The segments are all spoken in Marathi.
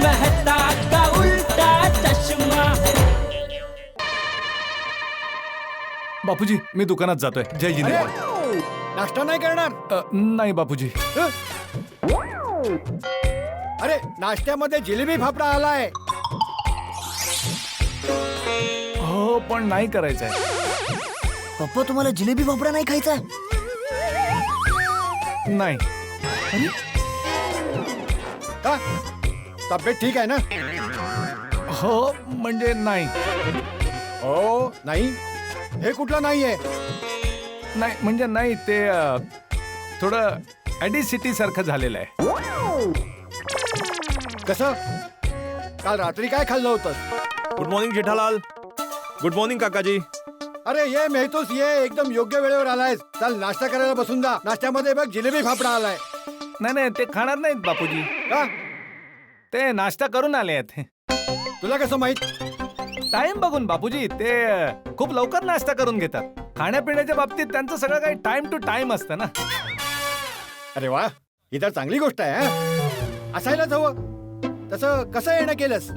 मेहता का उल्टा चष्मा। बापूजी मी दुकानात जातोय. जय जिनेंद्र. नाश्ता नाही करणार? नाही बापूजी. अरे नाश्त्यामध्ये जिलेबी फाफडा आलाय. हो पण नाही करायचंय. पप्पा तुम्हाला जिलेबी फाफडा नाही खायचा? नाही. का? तब्येत ठीक आहे ना? हो म्हणजे नाही. हो नाही. हे कुठलं नाहीये? नाही म्हणजे नाही ते थोडं ऍडिसिटी सारखं झालेलं आहे. कसं? काल रात्री काय खाल्लं होतं? Good morning Jethalal. Good morning काकाजी. अरे ये मेहतोस ये, एकदम योग्य वेळेवर आलायस. चल नाश्ता करायला बसून जा. नाश्त्यामध्ये बघ जिलेबी फाफडा आलाय. नाही नाही ते खाणार नाहीत बापूजी. का? ते नाश्ता करून आले आहेत. तुला कसं माहित? टाइम बघून बापूजी. ते खूप लवकर नाश्ता करून घेतात. खाण्यापिण्याच्या बाबतीत त्यांचं सगळं काही टाइम टू टाइम असतं ना. अरे वा, ही तर चांगली गोष्ट आहे. हा? असायलाच हवं. तसं कसं येणं केलंस?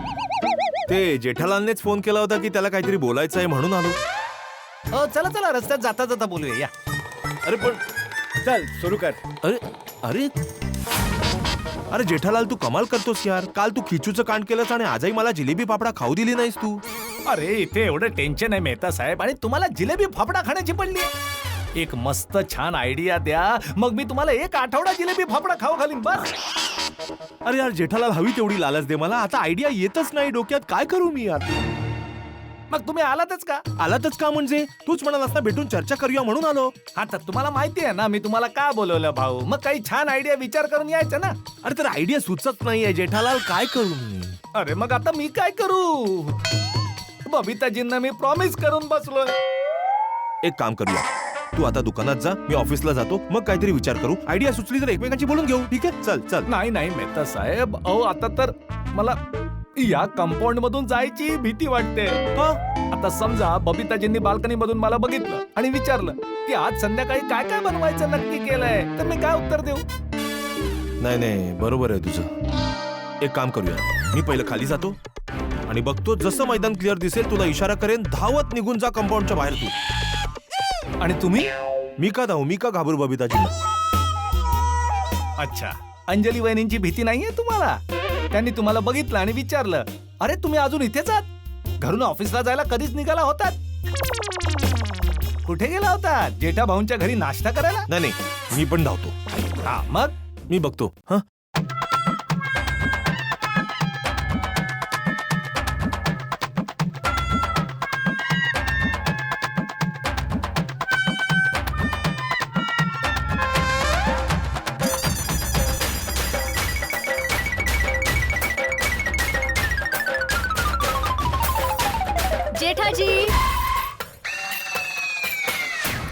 ते जेठालालनेच फोन केला होता की त्याला काहीतरी बोलायचं आहे म्हणून आलो. हो चला चला रस्त्यात जाता जाता बोलूया या. अरे पण चल सुरू कर. अरे अरे अरे जेठालाल तू कमाल करतोस यार. काल तू खिचूचं कांड केलंस आणि आजही मला जिलेबी फाफडा खाऊ दिली नाहीस तू. अरे इथे एवढं टेन्शन आहे मेहता साहेब आणि तुम्हाला जिलेबी फाफडा खाण्याची पडली. एक मस्त छान आयडिया द्या, मग मी तुम्हाला एक आठवडा जिलेबी फाफडा खाऊ घालीन बस. अरे यार जेठालाल हवी तेवढी लालच दे मला. आता आयडिया येतच नाही डोक्यात. काय करू मी यार? मग तुम्ही आलातच का? आलातच का म्हणजे? तूच म्हणालास ना भेटून चर्चा करूया म्हणून आलो. हा तर तुम्हाला माहिती आहे ना मी तुम्हाला का बोलवलं भाऊ. मग काही छान आयडिया विचार करून यायचं ना. अरे तर आयडिया सुचत नाहीये जेठालाल. काय करू मी? अरे मग आता मी काय करू? बबिताजींना मी प्रॉमिस करून बसलोय. एक काम करूया, तू आता दुकानात जा, मी ऑफिसला जातो, मग काहीतरी विचार करू. आयडिया सुचली तर एकमेकांची बोलून घेऊ. ठीक आहे? चल चल. नाही नाही मेहता साहेब, अहो आता तर मला या कंपाऊंड मधून जायची भीती वाटते. आता समजा बबिताजींनी बाल्कनी मधून मला बघितलं आणि विचारलं की आज संध्याकाळी काय काय बनवायचं नक्की केलंय, तर मी काय उत्तर देऊ? नाही नाही बरोबर आहे तुझं. एक काम करूया, मी पहिलं खाली जातो आणि बघतो जसं मैदान क्लिअर दिसेल तुला इशारा करेन, धावत निघून जा कंपाऊंडच्या बाहेर तू. आणि तुम्ही? मी का धावू? मी का घाबरू बबिताजींना? अच्छा, अंजली वहिनींची भीती नाहीये तुम्हाला? त्यांनी तुम्हाला बघितलं आणि विचारलं, अरे तुम्ही अजून इथेच आहात? घरून ऑफिसला जायला कधीच निघाला होतात? कुठे गेला होता? जेठा भाऊंच्या घरी नाश्ता करायला? नाही नाही, मी पण धावतो. हा मग मी बघतो. हा जेठाजी,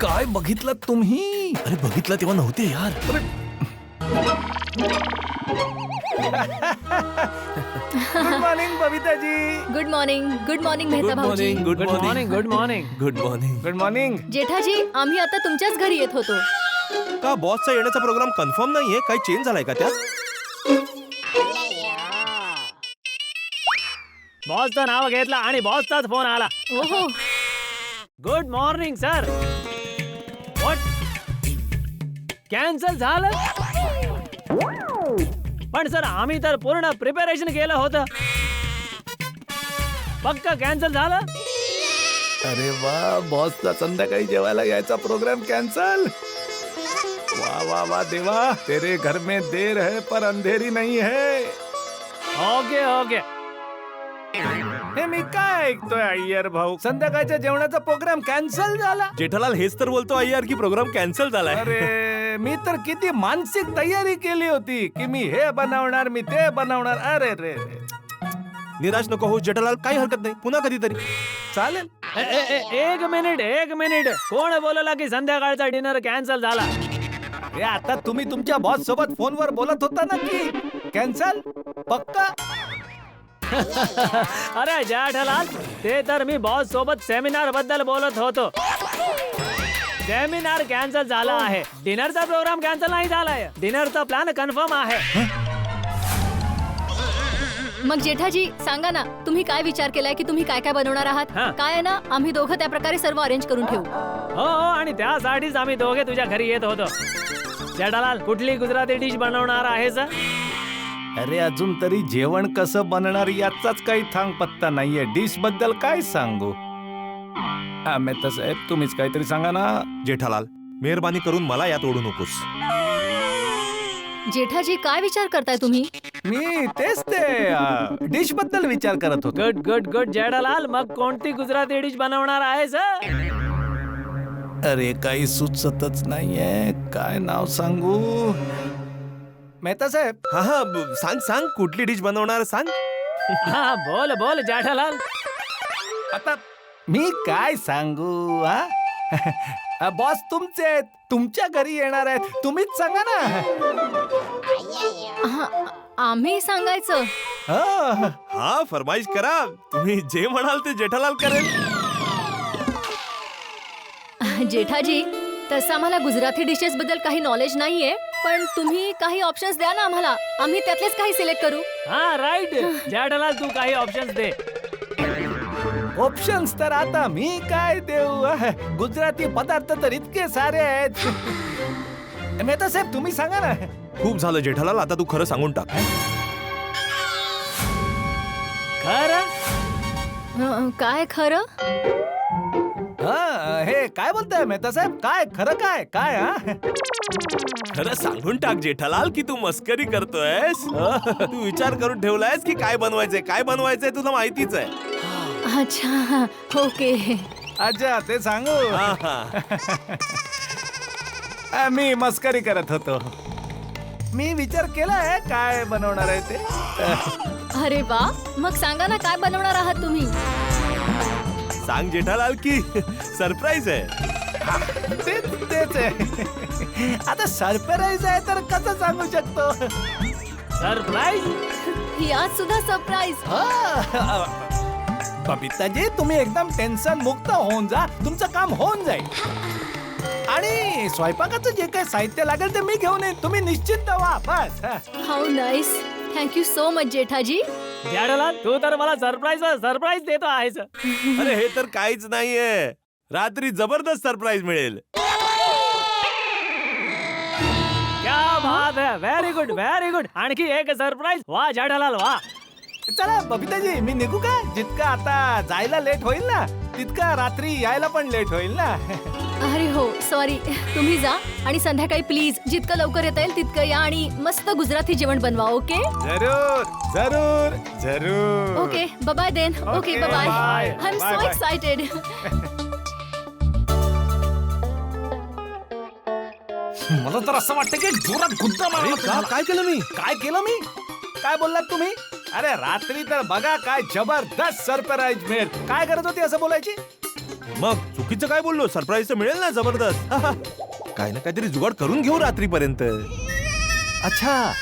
काय बघितलं तुम्ही? अरे बघितलं तेव्हा नव्हते यार. Good morning Babitaji. Good morning. Good morning Mehta भाऊजी. Good morning. Good morning. Good morning. Good morning. Jethaji, आम्ही आता तुमच्याच घरी येत होतो. का बॉसचा येण्याचा प्रोग्राम कन्फर्म नाहीये? काही चेंज झालाय का त्यात? बॉसचं नाव घेतलं आणि बॉसचाच फोन आला. ओहो, good morning sir. What? Cancel झालं? पण सर आम्ही तर पूर्ण प्रिपरेशन केलं होतं. पक्का कॅन्सल झालं? अरे वा, बॉसचा संध्याकाळी जेवायला यायचा प्रोग्राम कॅन्सल. वाह वाह वाह देवा, तेरे घर में देर है पर अंधेरी नहीं है. Okay okay. हे मी काय ऐकतोय अय्यर भाऊ? संध्याकाळच्या जेवणाचा प्रोग्राम कॅन्सल झाला? जेठालाल हेच तर बोलतो यार की प्रोग्राम कॅन्सल झालाय. अरे मी तर किती मानसिक तयारी केली होती की मी हे बनवणार, मी ते बनवणार. अरे रे रे. निराश नको हो जेठालाल, काही हरकत नाही, पुन्हा कधीतरी. चालेल. एक मिनिट. कोण बोलला की संध्याकाळचा डिनर कॅन्सल झाला? हे आता तुम्ही तुमच्या बॉस सोबत फोनवर बोलत होता ना की कॅन्सल पक्का? अरे जेठालाल, ते तर मी बॉस सोबत सेमिनार बद्दल बोलत होतो. सेमिनार कॅन्सल झाला आहे, डिनरचा प्रोग्राम कॅन्सल नाही झालाय. डिनरचा प्लॅन कन्फर्म आहे. मग जेठाजी सांगा ना, तुम्ही काय विचार केलाय की तुम्ही काय काय बनवणार आहात? हा. काय आहे ना, आम्ही दोघं त्या प्रकारे सर्व अरेंज करून ठेवू. हो हो, आणि त्यासाठीच आम्ही दोघे तुझ्या घरी येत होतो. जेठालाल, कुठली गुजराती डिश बनवणार आहेस? अरे अजून तरी जेवण कसं बनणार याचाच काही थांग पत्ता नाहीये. डिश बद्दल काय सांगू? मेहता साहेब, तुम्हीच काहीतरी सांगा ना. जेठालाल, मेहरबानी करून मला यात ओढू नकोस. जेठाजी काय विचार करताय तुम्ही? मी तेच ते डिश बद्दल विचार करत होतो. गुड गुड गुड जेठालाल, मग कोणती गुजराती डिश बनवणार आहेस? अरे काही सुचतच नाहीये. काय नाव सांगू? मेहता साहेब, हा हा, सांग सांग, कुठली डिश बनवणार सांग. हा, बोल बोल जेठालाल. आता मी काय सांगू? हा बॉस तुमचे आहेत, तुमच्या घरी येणार आहेत, तुम्हीच सांगा ना. हा, आम्ही सांगायचं? हा. हा, फरमाईश करा. तुम्ही जे म्हणाल ते जेठालाल करेल. जेठाजी, तसं आम्हाला गुजराती डिशेस बद्दल काही नॉलेज नाहीये, पण तुम्ही काही ऑप्शन्स द्या ना आम्हाला, आम्ही त्यातलेच काही सिलेक्ट करू. हा राईट जेठालाल, तू काही ऑप्शन्स दे. ऑप्शन्स तर आता मी काय देऊ? गुजराती पदार्थ तर इतके सारे आहेत. मेहता साहेब, तुम्ही सांगा ना. खूप झालं जेठालाल, आता तू खरं सांगून टाक. खरं? काय खरं? हे काय बोलताय मेहता साहेब? काय खरं? काय काय? खरं सांगून टाक जेठालाल, की तू मस्करी करतोयस. तू विचार करून ठेवलायस की काय बनवायचंय तुला माहितीच आहे. अच्छा, ओके. अच्छा, ते सांगू. हा, हा. मी मस्करी करत होतो. मी विचार केलाय काय बनवणार आहे ते. अरे वा, मग सांगा ना काय बनवणार आहात तुम्ही? सांग जेठालाल, की सरप्राईज आहे. तेच आहे. आता सरप्राईज आहे तर कसं सांगू शकतो? सरप्राईज? यात सुद्धा सरप्राईज? बबिताजी, तुम्ही एकदम टेन्शन मुक्त होऊन जा, तुमचं काम होऊन जाईल. आणि स्वयंपाकाचं जे काही साहित्य लागेल ते मी घेऊन येईन, तुम्ही निश्चिंत व्हा बस. How nice. Thank you so much Jethaji. Jethalal, तू तर मला सरप्राईज देतो आहेस. अरे हे तर काहीच नाहीये. रात्री जबरदस्त सरप्राईज मिळेल. क्या बात है, व्हेरी गुड. आणखी एक सरप्राईज. वा जेठालाल, वा. चला बबिताजी, मी निघू का? जितका आता जायला लेट होईल ना, तितका रात्री यायला पण लेट होईल ना. अरे हो, सॉरी. तुम्ही जा आणि संध्याकाळी प्लीज जितकं लवकर येता येईल तितकं या आणि मस्त गुजराती जेवण बनवा. ओके जरूर जरूर जरूर. Okay, bye then. Okay, bye. bye. I am Bye, so bye. Excited. मला तर असं वाटतं की जोरात गुद्दा मारला. काय केलं मी? काय केलं मी? काय बोललात तुम्ही? अरे रात्री तर बघा काय जबरदस्त सरप्राईज मिळेल. काय करत होती असं बोलायची? मग चुकीचं काय बोललो? सरप्राईज तर मिळेल ना जबरदस्त. काय ना काहीतरी जुगाड करून घेऊ रात्रीपर्यंत. अच्छा,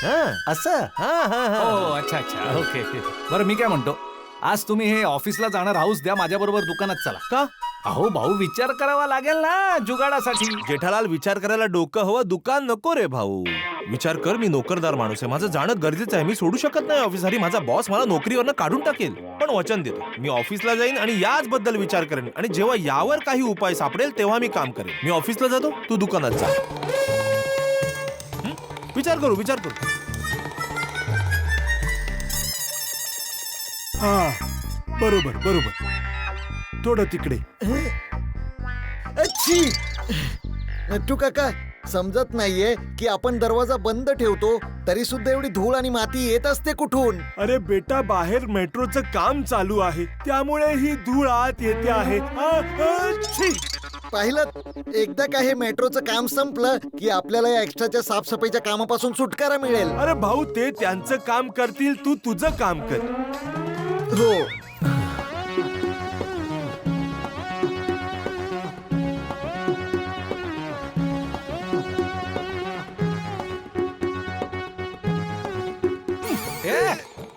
असं. हो, अच्छा. ओके. बरं, मी काय म्हणतो, आज तुम्ही हे ऑफिसला जाणार हाऊस द्या, माझ्या बरोबर दुकानात चला. का? अहो भाऊ, विचार करावा लागेल ना जुगाडासाठी. जेठालाल, विचार करायला डोकं हवं, दुकान नको रे भाऊ. विचार कर, मी नोकरदार माणूस आहे, माझं जाणं गरजेचं आहे. मी सोडू शकत नाही ऑफिससाठी. माझा बॉस मला नोकरीवरनं काढून टाकेल. पण वचन देतो, मी ऑफिसला जाईन आणि याच बद्दल विचार करेन, आणि जेव्हा यावर काही उपाय सापडेल तेव्हा मी काम करेन. मी ऑफिसला जातो, तू दुकानात जा. विचार करू. बरोबर. थोडं तिकडे. अच्छी. नट्टू काका, समजत नाहीये की आपण दरवाजा बंद ठेवतो तरी सुद्धा एवढी धूळ आणि माती येत असते कुठून? अरे बेटा, बाहेर मेट्रोचं काम चालू आहे, त्यामुळे ही धूळ आत येते आहे. पाहिलं, एकदा का हे मेट्रोचं काम संपलं की आपल्याला या एक्स्ट्राच्या साफसफाईच्या कामापासून सुटकारा मिळेल. अरे भाऊ, ते त्यांचं काम करतील, तू तुझं काम कर. हो.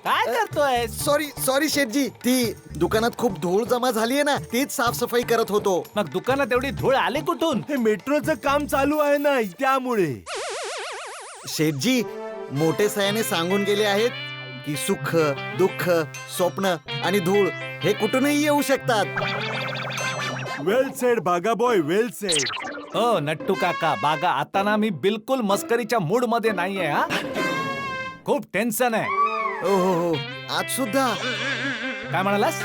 काय करतोय? सॉरी शेठजी, ती दुकानात खूप धूळ जमा झालीये ना, तीच साफसफाई करत होतो. मग दुकानात एवढी धूळ आली कुठून? हे मेट्रोचं काम चालू आहे ना, त्यामुळे. शेठजी, मोठे सयाने सांगून गेले आहेत की सुख, दुःख, स्वप्न आणि धूळ हे कुठूनही येऊ शकतात. वेल सेड बागा बॉय, वेल सेड. ओ नट्टू काका बागा, आता ना मी बिलकुल मस्करीच्या मूड मध्ये नाहीये. हा खूप टेन्शन आहे. हो, आज सुद्धा. काय म्हणालास?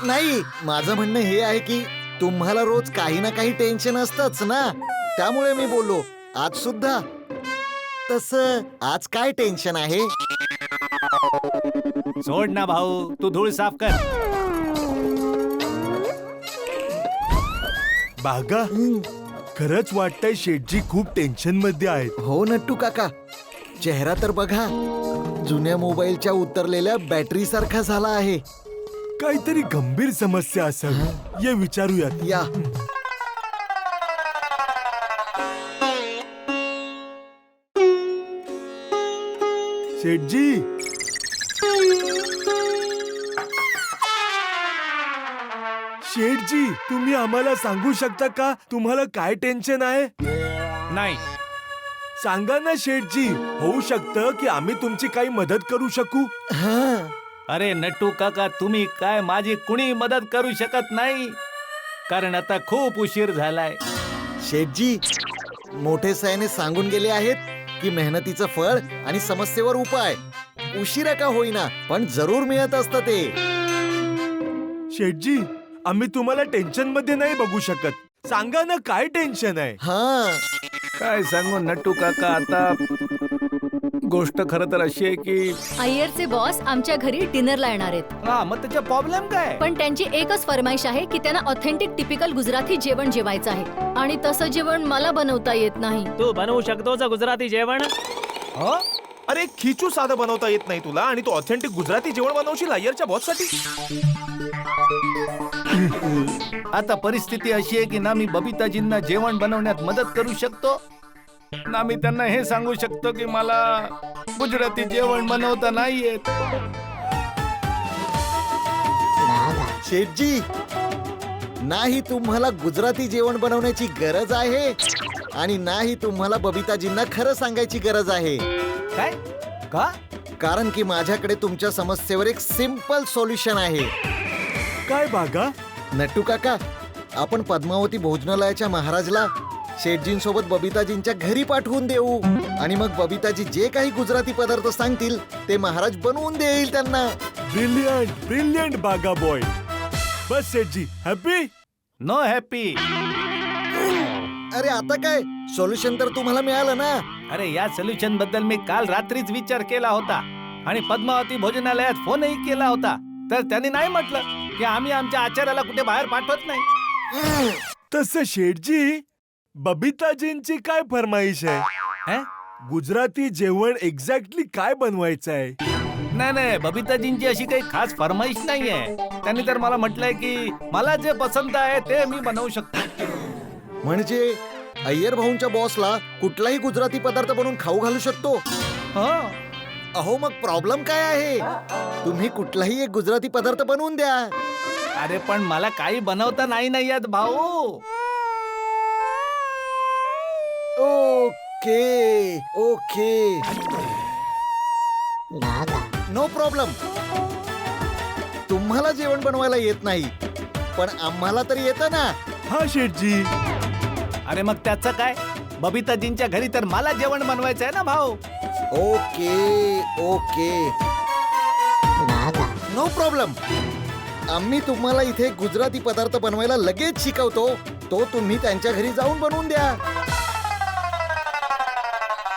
नाही, माझं म्हणणं हे आहे की तुम्हाला रोज काही ना काही टेन्शन असतंच ना, त्यामुळे मी बोललो आज सुद्धा. तसं आज काय टेन्शन आहे? सोड ना भाऊ, तू धूळ साफ कर. बागा, खरंच वाटतंय शेठजी खूप टेन्शन मध्ये आहेत. हो नट्टू काका, चेहरा तर बघा, जुन्या मोबाईलच्या उतरलेल्या बॅटरी सारखा झाला आहे. काहीतरी गंभीर समस्या असावी. ये विचारूयात. या शेठजी, शेठजी, तुम्ही आम्हाला सांगू शकता का तुम्हाला काय टेन्शन आहे? नाही. सांगा ना शेठजी, होऊ शकतं की आम्ही तुमची काही मदत करू शकू. हा, अरे नट्टू काका, तुम्ही काय माझी कुणी मदत करू शकत नाही, कारण आता खूप उशीर झालाय. शेठजी, मोठे सयाने सांगून गेले आहेत की मेहनतीचं फळ आणि समस्येवर उपाय उशिरा का होईना पण जरूर मिळत असतं ते. शेठजी, आम्ही तुम्हाला टेन्शन मध्ये नाही बघू शकत. सांगा ना काय टेन्शन आहे. हा, काय सांगू नट्टू काका, आता गोष्ट खरं तर अशी आहे की अय्यरचे बॉस आमच्या घरी डिनरला येणार आहेत. हा, मग त्याचा प्रॉब्लेम काय? पण त्यांची एकच फरमाईश आहे की त्यांना ऑथेंटिक टिपिकल गुजराती जेवण जेवायचं आहे, आणि तसं जेवण मला बनवता येत नाही. तू बनवू शकतोस गुजराती जेवण? हं? अरे खिचू साधं बनवता येत नाही तुला आणि तू ऑथेंटिक गुजराती जेवण बनवशील अय्यरच्या बॉस साठी? आता परिस्थिती अशी आहे की ना मी बबिताजींना जेवण बनवण्यात मदत करू शकतो, ना मी त्यांना हे सांगू शकतो की मला गुजराती जेवण बनवता नाही येत. शेठजी, नाही तुम्हाला गुजराती जेवण बनवण्याची गरज आहे आणि नाही तुम्हाला बबिताजींना खरं सांगायची गरज आहे. काय? का? कारण की माझ्याकडे तुमच्या समस्येवर एक सिंपल सोल्युशन आहे. काय बागा? नट्टू काका, आपण पद्मावती भोजनालयाच्या महाराजला शेठजींसोबत बबिताजींच्या घरी पाठवून देऊ आणि मग बबिताजी जे काही गुजराती पदार्थ सांगतील ते महाराज बनवून देईल त्यांना. ब्रिलियंट, ब्रिलियंट बागा बॉय. बस शेठजी, हॅपी? No happy. अरे आता काय, सोल्युशन तर तुम्हाला मिळालं ना. अरे या सोल्युशन बद्दल मी काल रात्रीच विचार केला होता आणि पद्मावती भोजनालयात फोनही केला होता, तर त्यांनी नाही म्हटलं की आम्ही आमच्या आचार्याला कुठे बाहेर पाठवत नाही. तसं शेठजी, बबिताजींची काय फरमाईश आहे? हं? गुजराती जेवण एक्झॅक्टली काय बनवायचं आहे? नाही, बबिताजींची अशी काही खास फरमाईश नाहीये. त्यांनी तर मला म्हटलंय की मला जे पसंत आहे ते मी बनवू शकतो. म्हणजे अय्यर भाऊंच्या बॉसला कुठलाही गुजराती पदार्थ बनवून खाऊ घालू शकतो. हं. अहो, मग प्रॉब्लेम काय आहे? तुम्ही कुठलाही एक गुजराती पदार्थ बनवून द्या. अरे पण मला काही बनवता नाही येत भाऊ. Okay okay, no problem. तुम्हाला जेवण बनवायला येत नाही, पण आम्हाला तर येतं ना. हा शेठजी. अरे मग त्याचं काय? बबिताजींच्या घरी तर मला जेवण बनवायचं आहे ना भाऊ. Okay okay, no problem. आम्ही तुम्हाला इथे गुजराती पदार्थ बनवायला लगेच शिकवतो, तो तुम्ही त्यांच्या घरी जाऊन बनवून द्या.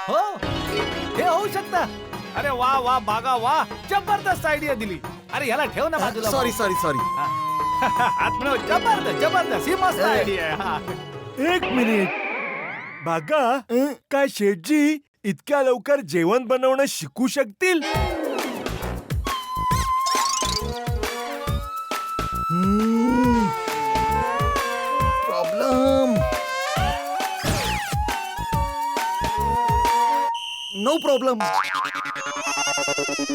हो, हे होऊ शकतं. अरे वा वा बागा वा, जबरदस्त आयडिया दिली. अरे ह्याला ठेव ना बाजूला. Sorry sorry sorry. हात मिळव. जबरदस्त ही मस्त आयडिया आहे. हा. एक मिनिट बागा, काय शेठजी इतक्या लवकर जेवण बनवणं शिकू शकतील? Problem, no problem.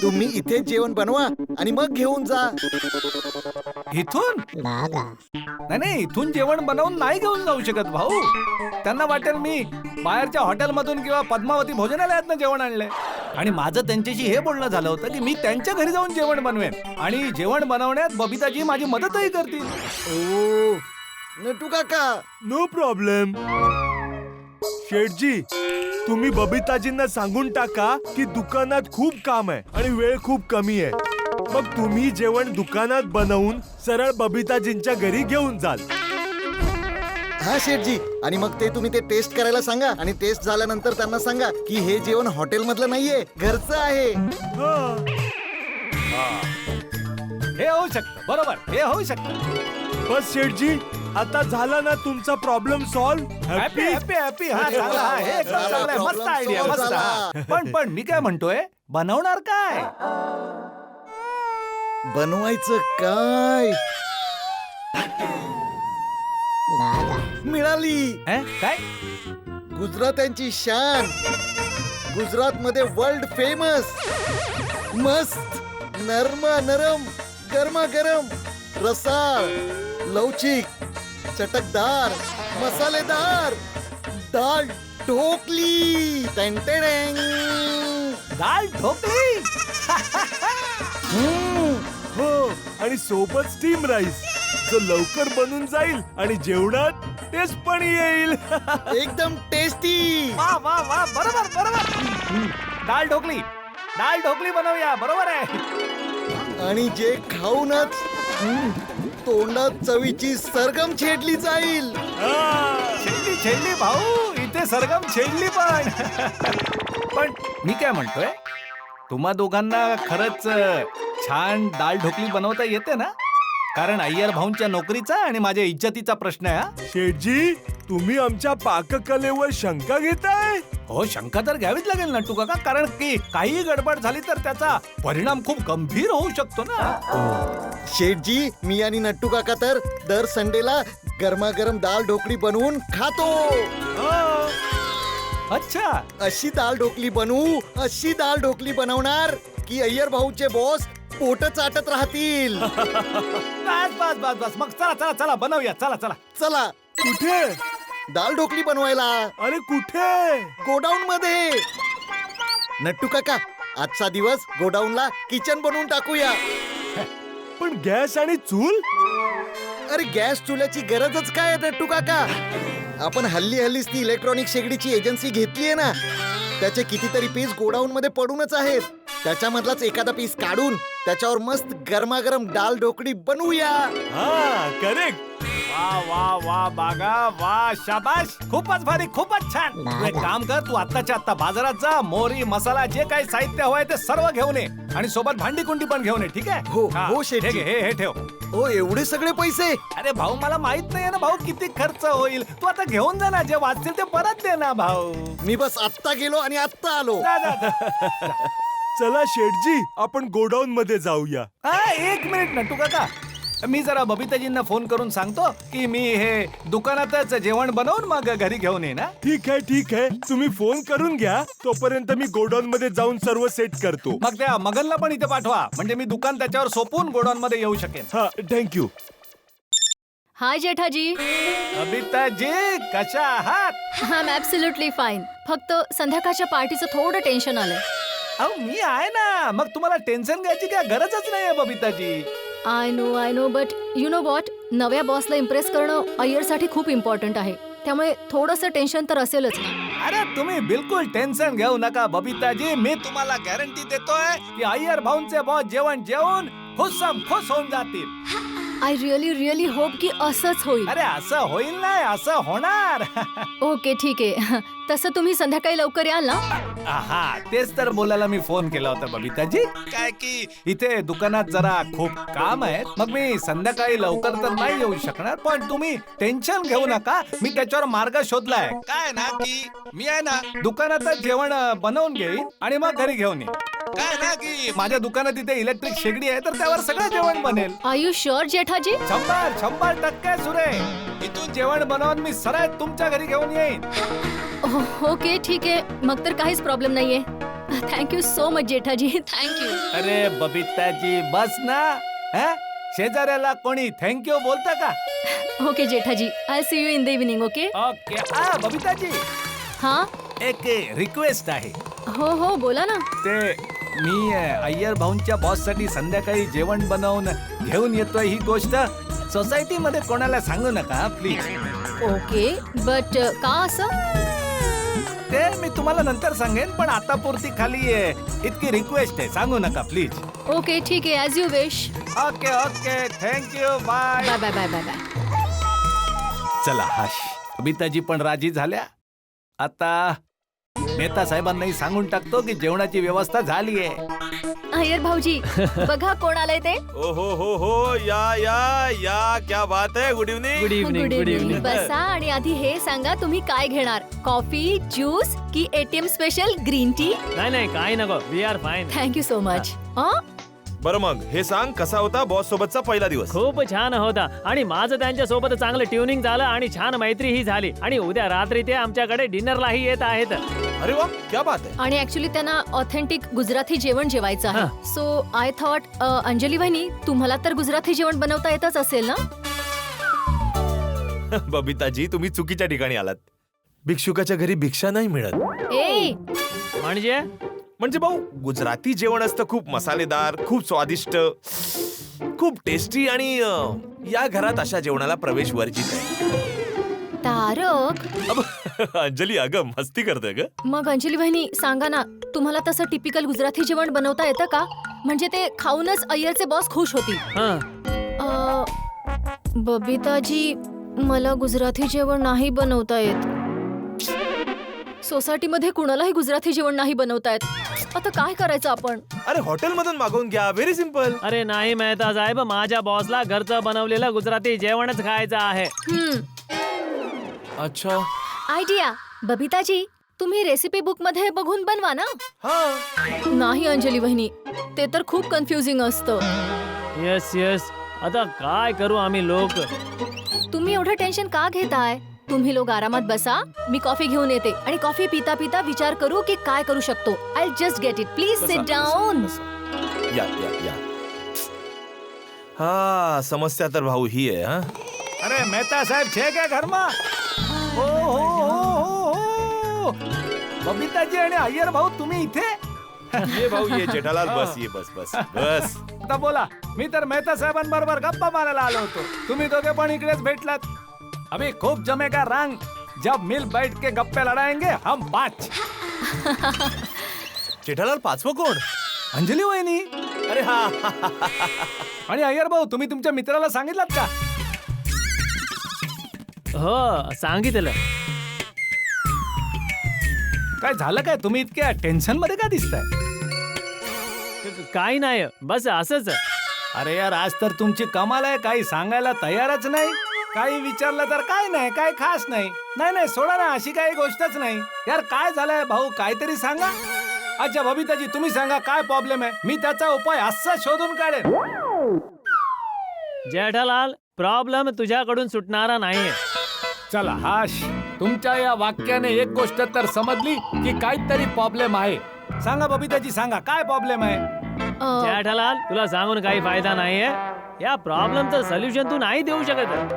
तुम्ही इथेच जेवण बनवा आणि मग घेऊन जा. इथून नाही, इथून जेवण बनवून नाही घेऊन जाऊ शकत भाऊ. त्यांना वाटेल मी बाहेरच्या हॉटेलमधून किंवा पद्मावती भोजनालयातनं जेवण आणलंय. आणि माझं त्यांच्याशी हे बोलणं झालं होतं की मी त्यांच्या घरी जाऊन जेवण बनवेन आणि जेवण बनवण्यात बबिताजी माझी मदतही करतील. ओ नटू काका, नो प्रॉब्लेम. शेठजी, तुम्ही बबिताजींना सांगून टाका की दुकानात खूप काम आहे आणि वेळ खूप कमी आहे. मग तुम्ही जेवण दुकानात बनवून सरळ बबिताजींच्या घरी घेऊन जाल. हा शेठजी, आणि मग ते तुम्ही ते टेस्ट करायला सांगा आणि टेस्ट झाल्यानंतर त्यांना सांगा की हे जेवण हॉटेल मधलं नाहीये, घरचं आहे. हे होऊ शकतं, बरोबर, हे होऊ शकतं. बस शेठजी, आता झाला ना तुमचा problem solve. Happy happy happy. हा चांगला, हा, हे एकदम चांगलं आहे. मस्त आयडिया, मस्त. हा. पण मी काय म्हणतोय, बनवणार काय? बनवायचं काय? मिळाली. काय? गुजरात्यांची शान, गुजरात मध्ये वर्ल्ड फेमस, मस्त नरमा नरम गरमा गरम, रसाळ, लवचिक, चटकदार, मसालेदार दाल ढोकली. टेंटेडेंग. दाल ढोकली. हो, आणि सोबत स्टीम राईस जो लवकर बनून जाईल आणि जेवणात टेस्ट पण येईल. एकदम टेस्टी. वा वा वा, बरोबर बरोबर. दाल ढोकली बनवूया, बरोबर आहे. आणि जे खाऊनच तोंडात चवीची सरगम छेडली जाईल. छेडली भाऊ, इथे सरगम छेडली पण. पण मी काय म्हणतोय, तुम्हा दोघांना खरंच छान दाल ढोकली बनवता येते ना? कारण अय्यर भाऊंच्या नोकरीचा आणि माझ्या इज्जतीचा प्रश्न आहे. हा? शेठजी, तुम्ही आमच्या पाककलेवर शंका घेताय? हो, शंका तर घ्यावीच लागेल नटू काका, कारण की काही गडबड झाली तर त्याचा परिणाम खूप गंभीर होऊ शकतो ना. शेठजी, मी आणि नट्टू काका तर दर संडेला गरमागरम दाल ढोकळी बनवून खातो. अच्छा, अशी दाल ढोकली बनवू, अशी दाल ढोकली बनवणार की अय्यर भाऊचे बॉस पोट चाटत राहतील. बस बस बस बस, मग चला चला चला बनवूया, चला चला. चला. कुठे? दाल ढोकली बनवायला अरे कुठे? गोडाऊन मध्ये. नट्टू काका, आजचा दिवस गोडाऊनला किचन बनवून टाकूया. पण गॅस आणि चूल? अरे गॅस चुल्याची गरजच काय आहे नट्टू काका? आपण हल्लीच ती इलेक्ट्रॉनिक शेगडीची एजन्सी घेतलीये ना, त्याचे कितीतरी पीस गोडाऊन मध्ये पडूनच आहेत. त्याच्यामधलाच एखादा पीस काढून त्याच्यावर मस्त गरमागरम दाल ढोकळी बनवूया. हा, करेक्ट. वा वा वा बागा, वा शाबाश, खूपच भारी, खूपच छान. तू एक काम कर, तू आत्ताच्या आत्ता बाजारात जा, मोहरी, मसाला, जे काही साहित्य हवंय ते सर्व घेऊन ये आणि सोबत भांडी कुंडी पण घेऊन ये, ठीक आहे? हो, हा, हो, शेठजी. हे घे, हे ठेव. ओ, एवढे सगळे पैसे? अरे भाऊ, मला माहित नाहीये ना भाऊ किती खर्च होईल. तू आता घेऊन जा ना, जे वाचतील ते परत दे ना भाऊ. मी बस आत्ता गेलो आणि आत्ता आलो. जा, जा, जा. चला शेठजी, आपण गोडाऊन मध्ये जाऊया. हा, एक मिनिट नटू काका, मी जरा बबिताजींना फोन करून सांगतो की मी हे दुकानातच जेवण बनवून मग घरी घेऊन ये ना. ठीक आहे, तुम्ही फोन करून घ्या, तोपर्यंत मी गोडाऊन मध्ये जाऊन सर्व सेट करतो. मग त्या मगनला पण इथे पाठवा, म्हणजे मी दुकान त्याच्यावर सोपवून गोडाऊन मध्ये येऊ शकेन. हा, थँक्यू. हाय जेठाजी. बबिताजी, कशा आहात? I am absolutely fine. फक्त संध्याकाळच्या पार्टीचं थोडं टेन्शन आलंय. अहो, मी आहे ना, मग तुम्हाला टेन्शन घ्यायची काय गरजच नाहीये Babitaji. I know but you know what, नव्या बॉसला इम्प्रेस करणं अय्यरसाठी खूप इम्पॉर्टंट आहे. त्यामुळे थोडंसं टेन्शन तर असेलच. अरे तुम्ही बिलकुल टेन्शन घेऊ नका बबिताजी, मी तुम्हाला गॅरंटी देतोय की अय्यर भाऊंचे बॉस जेवण जेवून खुश होऊन जातील. आय रिअली होप की असंच होईल. अरे असं होईल नाही, असं होणार. ओके, ठीक आहे. तसं तुम्ही संध्याकाळी लवकर याल ना? हा, तेच तर बोलायला मी फोन केला होता बबिताजी. काय की इथे दुकानात जरा खूप काम आहे, मग मी संध्याकाळी लवकर तर नाही येऊ शकणार. पण तुम्ही टेन्शन घेऊ नका, मी त्याच्यावर मार्ग शोधलाय. काय ना की मी आहे ना दुकानातच जेवण बनवून घेईन आणि मग घरी घेऊन येईन. काय ना की माझ्या दुकानात इथे इलेक्ट्रिक शेगडी आहे, तर त्यावर सगळं जेवण बनेल. R you sure Jethaji? 100% सुरे. इथून जेवण बनवून मी सरळ तुमच्या घरी घेऊन येईन. ओके, ठीक आहे. मग तर काहीच प्रॉब्लेम नाहीये. Thank you so much Jethaji thank you. अरे बबिताजी बस ना. हा? शेजाऱ्याला कोणी थँक्यू बोलतं का? Okay Jethaji, I see you in the evening. Okay. Okay. Babitaji हा. एक रिक्वेस्ट आहे. हो हो बोला ना. ते मी अय्यर भाऊंच्या बॉस साठी संध्याकाळी जेवण बनवून घेऊन येतोय. ही गोष्ट सोसायटी मध्ये कोणाला सांगू नका प्लीज. ओके बट का असं? ते मी तुम्हाला नंतर सांगेन, पण आता पुरती खाली इतकी रिक्वेस्ट आहे, सांगू नका प्लीज. ओके ठीक आहे, as you wish. Okay okay thank you bye. Bye bye bye bye bye. चला हाश. बबिताजी पण राजी झाल्या. आता मेहता साहेबांनाही सांगून टाकतो की जेवणाची व्यवस्था झाली आहे. अय्यर भाऊजी बघा कोण आलंय ते. ओ हो या क्या बात है. Good evening. Good evening. Good evening. बसा आणि आधी हे सांगा तुम्ही काय घेणार, कॉफी, ज्यूस की एटीएम स्पेशल ग्रीन टी? नाही काही नको, we are fine. Thank you so much. बरं मग हे सांग, कसा होता बॉस सोबतचा पहिला दिवस? खूप छान होता आणि माझं त्यांच्या सोबत चांगलं ट्युनिंग झालं आणि छान मैत्रीही झाली आणि उद्या रात्री ते आमच्याकडे डिनरलाही येत आहेत. अरे वा, क्या बात है. आणि ऍक्च्युली त्यांना ऑथेंटिक गुजराती जेवण जेवायचं आहे. सो आय थॉट अंजली वहिनी तुम्हाला तर गुजराती जेवण बनवता येतच असेल ना? बबिताजी तुम्ही चुकीच्या ठिकाणी आलात. भिक्षुकाच्या घरी भिक्षा नाही मिळत. ए म्हणजे भाऊ, गुजराती जेवण असतं खूप मसालेदार, खूप स्वादिष्ट, खूप टेस्टी आणि या घरात अशा जेवणाला प्रवेश वर्जित आहे. तारक. अंजली अगं मस्ती करतोय ग. मग अंजली वहिनी सांगा ना, तुम्हाला तसं टिपिकल गुजराती जेवण बनवता येतं का? म्हणजे ते खाऊनच अय्यरचे बॉस खुश होतील. बबिताजी मला गुजराती जेवण नाही बनवता येत. सोसायटीमध्ये कुणालाही गुजराती जेवण नाही बनवता येत. आता काय करायचं आपण? अरे हॉटेल मधून मागवून घ्या, व्हेरी सिम्पल. अरे नाही मेहता साहेब, माझ्या बॉसला घरचं बनवलेलं गुजराती जेवणच खायचं आहे. अच्छा. आयडिया. बबिताजी तुम्ही रेसिपी बुक मध्ये बघून बनवा ना. नाही अंजली वहिनी, ते तर खूप कन्फ्युजिंग असतं. येस आता काय करू आम्ही लोक. तुम्ही एवढं टेन्शन का घेताय? तुम्ही लोक आरामात बसा, मी कॉफी घेऊन येते आणि कॉफी पिता पिता विचार करू की काय करू शकतो. I just get it. Please sit down. या हा समस्या तर भाऊ ही आहे. हा अरे मेहता साहेब छे क्या घर मा? हो. बबिताजी आणि अय्यर भाऊ तुम्ही इथे? ये भाऊ ये. जेठालाल बस, ये बस. आता बोला. मी तर मेहता साहेबांबरोबर गप्पा मारायला आलो होतो. तुम्ही दोघे पण इकडेच भेटलात. अभी खूप जमेगा रंग. जब मिल बैठ के गप्पे लड़ाएंगे हम 5. जेठालाल पाचवं कोण? अंजली वहिनी. अरे हा. आणि अय्यर भाऊ तुम्ही तुमच्या मित्राला सांगितलं का? हो सांगितलं. काय झालं काय? तुम्ही इतक्या टेन्शन मध्ये का दिसताय? काही नाही, बस असंच. अरे यार आज तर तुमची कमाल आहे. काही सांगायला तयारच नाही. काही विचारलं तर काय नाही, काय खास नाही. नाही सोडा ना, अशी काही गोष्टच नाही. यार काय झालंय भाऊ, काहीतरी सांगा. अच्छा बबिताजी तुम्ही सांगा काय प्रॉब्लेम आहे. मी त्याचा उपाय असा शोधून काढेन. जेठालाल प्रॉब्लेम तुझ्याकडून सुटणारा नाहीये. चला हाश. तुमच्या या वाक्याने एक गोष्ट तर समजली की काहीतरी प्रॉब्लेम आहे. सांगा बबिताजी सांगा काय प्रॉब्लेम आहे. जेठालाल तुला सांगून काही फायदा नाहीये. या प्रॉब्लेमचं सोल्युशन तू नाही देऊ शकत.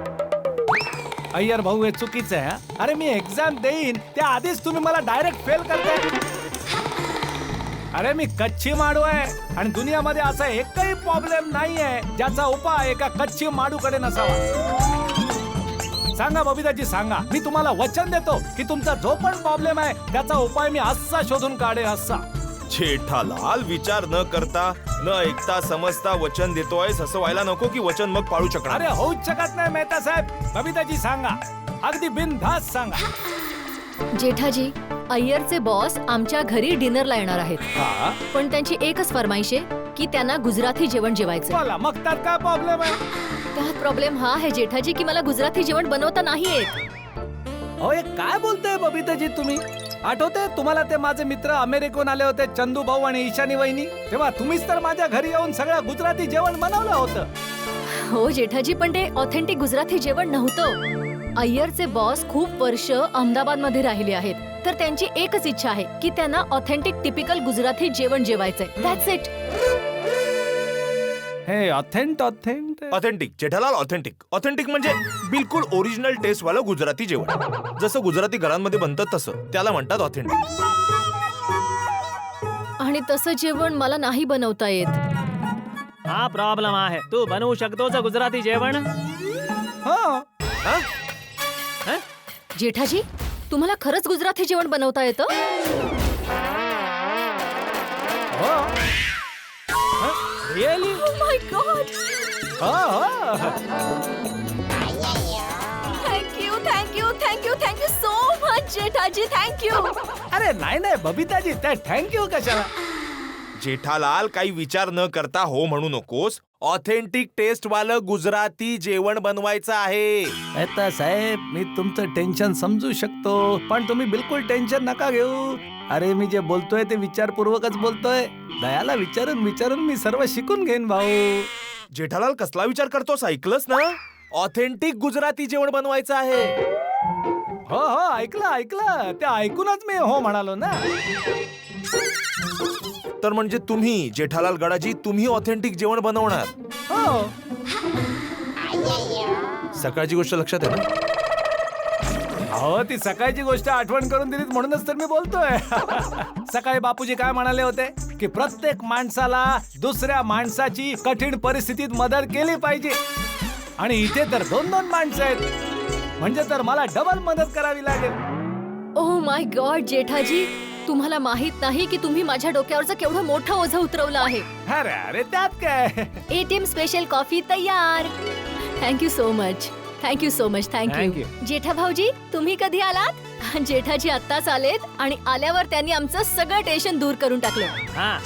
अय्यर भाऊ हे चुकीचं आहे. अरे मी एक्झाम देईन त्या आधीच तुम्ही मला डायरेक्ट फेल करताय. अरे मी कच्ची माडू आहे आणि दुनियामध्ये असा एकही प्रॉब्लेम नाही आहे ज्याचा उपाय एका कच्ची माडूकडे नसावा. सांगा बबिताजी सांगा. मी तुम्हाला वचन देतो की तुमचा जो पण प्रॉब्लेम आहे त्याचा उपाय मी असा शोधून काढेन असा. जेठालाल विचार न करता न ऐकता समजता वचन देतोयस असं व्हायला नको की वचन मग पाळू शकणार. अरे होऊच शकत नाही मेहता साहेब. बबिताजी सांगा, अगदी बिनधास्त सांगा. जेठाजी अय्यरचे बॉस आमच्या घरी डिनरला येणार आहेत. पण त्यांची एकच फरमाईश आहे की त्यांना गुजराती जेवण जेवायचं. बोला मग त्यात काय प्रॉब्लेम आहे? त्यात प्रॉब्लेम हा आहे जेठाजी की मला गुजराती जेवण बनवता नाही येत. अहो हे काय बोलताय बबिताजी तुम्ही? आठवते तुम्हाला ते माझे मित्र अमेरिकेहून आले होते, चंदू भाऊ आणि ईशानी वहिनी? तेव्हा तुम्हीच तर माझ्या घरी येऊन सगळं गुजराती जेवण बनवलं होतं. हो जेठाजी, पण ते ऑथेंटिक गुजराती जेवण नव्हतं. अय्यरचे बॉस खूप वर्ष अहमदाबाद मध्ये राहिले आहेत. तर त्यांची एकच इच्छा आहे की त्यांना ऑथेंटिक टिपिकल गुजराती जेवण जेवायचंय. That's it. हे authentic authentic Jethalal, authentic. Authentic म्हणजे बिलकुल ओरिजिनल टेस्ट वाला गुजराती जेवण. जसं गुजराती घरांमध्ये बनतं तसं त्याला म्हणतात ऑथेंटिक. आणि तसं जेवण मला नाही बनवता येत. हा प्रॉब्लेम आहे. तू बनवू शकतोस गुजराती जेवण? हा हं? जेठाजी, तुम्हाला खरंच गुजराती जेवण बनवता येतं? Really? Oh my God! Thank you so much, Jethaji. Thank you. अरे नाही बबिताजी, त्या थँक्यू कशाला. जेठालाल, काही विचार न करता हो म्हणू नकोस. ऑथेंटिक टेस्ट वालं गुजराती जेवण बनवायचं आहे. आता साहेब, मी तुमचं टेन्शन समजू शकतो, पण तुम्ही बिलकुल टेन्शन नका घेऊ. अरे मी जे बोलतोय ते विचारपूर्वकच बोलतोय. दयाला विचारून विचारून मी सर्व शिकून घेईन भाऊ. जेठालाल, कसला विचार करतोस? ऐकलंस ना? ऑथेंटिक गुजराती जेवण बनवायचं आहे. हो ऐकलं. ते ऐकूनच मी हो म्हणालो ना. तर म्हणजे तुम्ही, जेठालाल गडाजी, तुम्ही ऑथेंटिक जेवण बनवणार? हो. सकाळची गोष्ट लक्षात आहे ना? हो, ती सकाळची गोष्ट आठवण करून दिलीत म्हणूनच तर मी बोलतोय. सकाळी बापूजी काय म्हणाले होते की प्रत्येक माणसाला दुसऱ्या माणसाची कठीण परिस्थितीत मदत केली पाहिजे. आणि इथे तर 2 माणसं आहेत, म्हणजे तर मला डबल मदत करावी लागेल. ओह माय गॉड, जेठाजी, तुम्हाला माहित नाही की तुम्ही माझ्या डोक्यावरचं केवढं मोठं ओझं उतरवलं आहे. अरे त्यात काय. ATM स्पेशल कॉफी तयार. Thank you so much. Thank thank you. Jetha भाऊजी, तुम्ही कधी आलात? जेठाजी आत्ताच आलेत आणि आल्यावर त्यांनी आमचं सगळं टेन्शन दूर करून टाकलं. हा.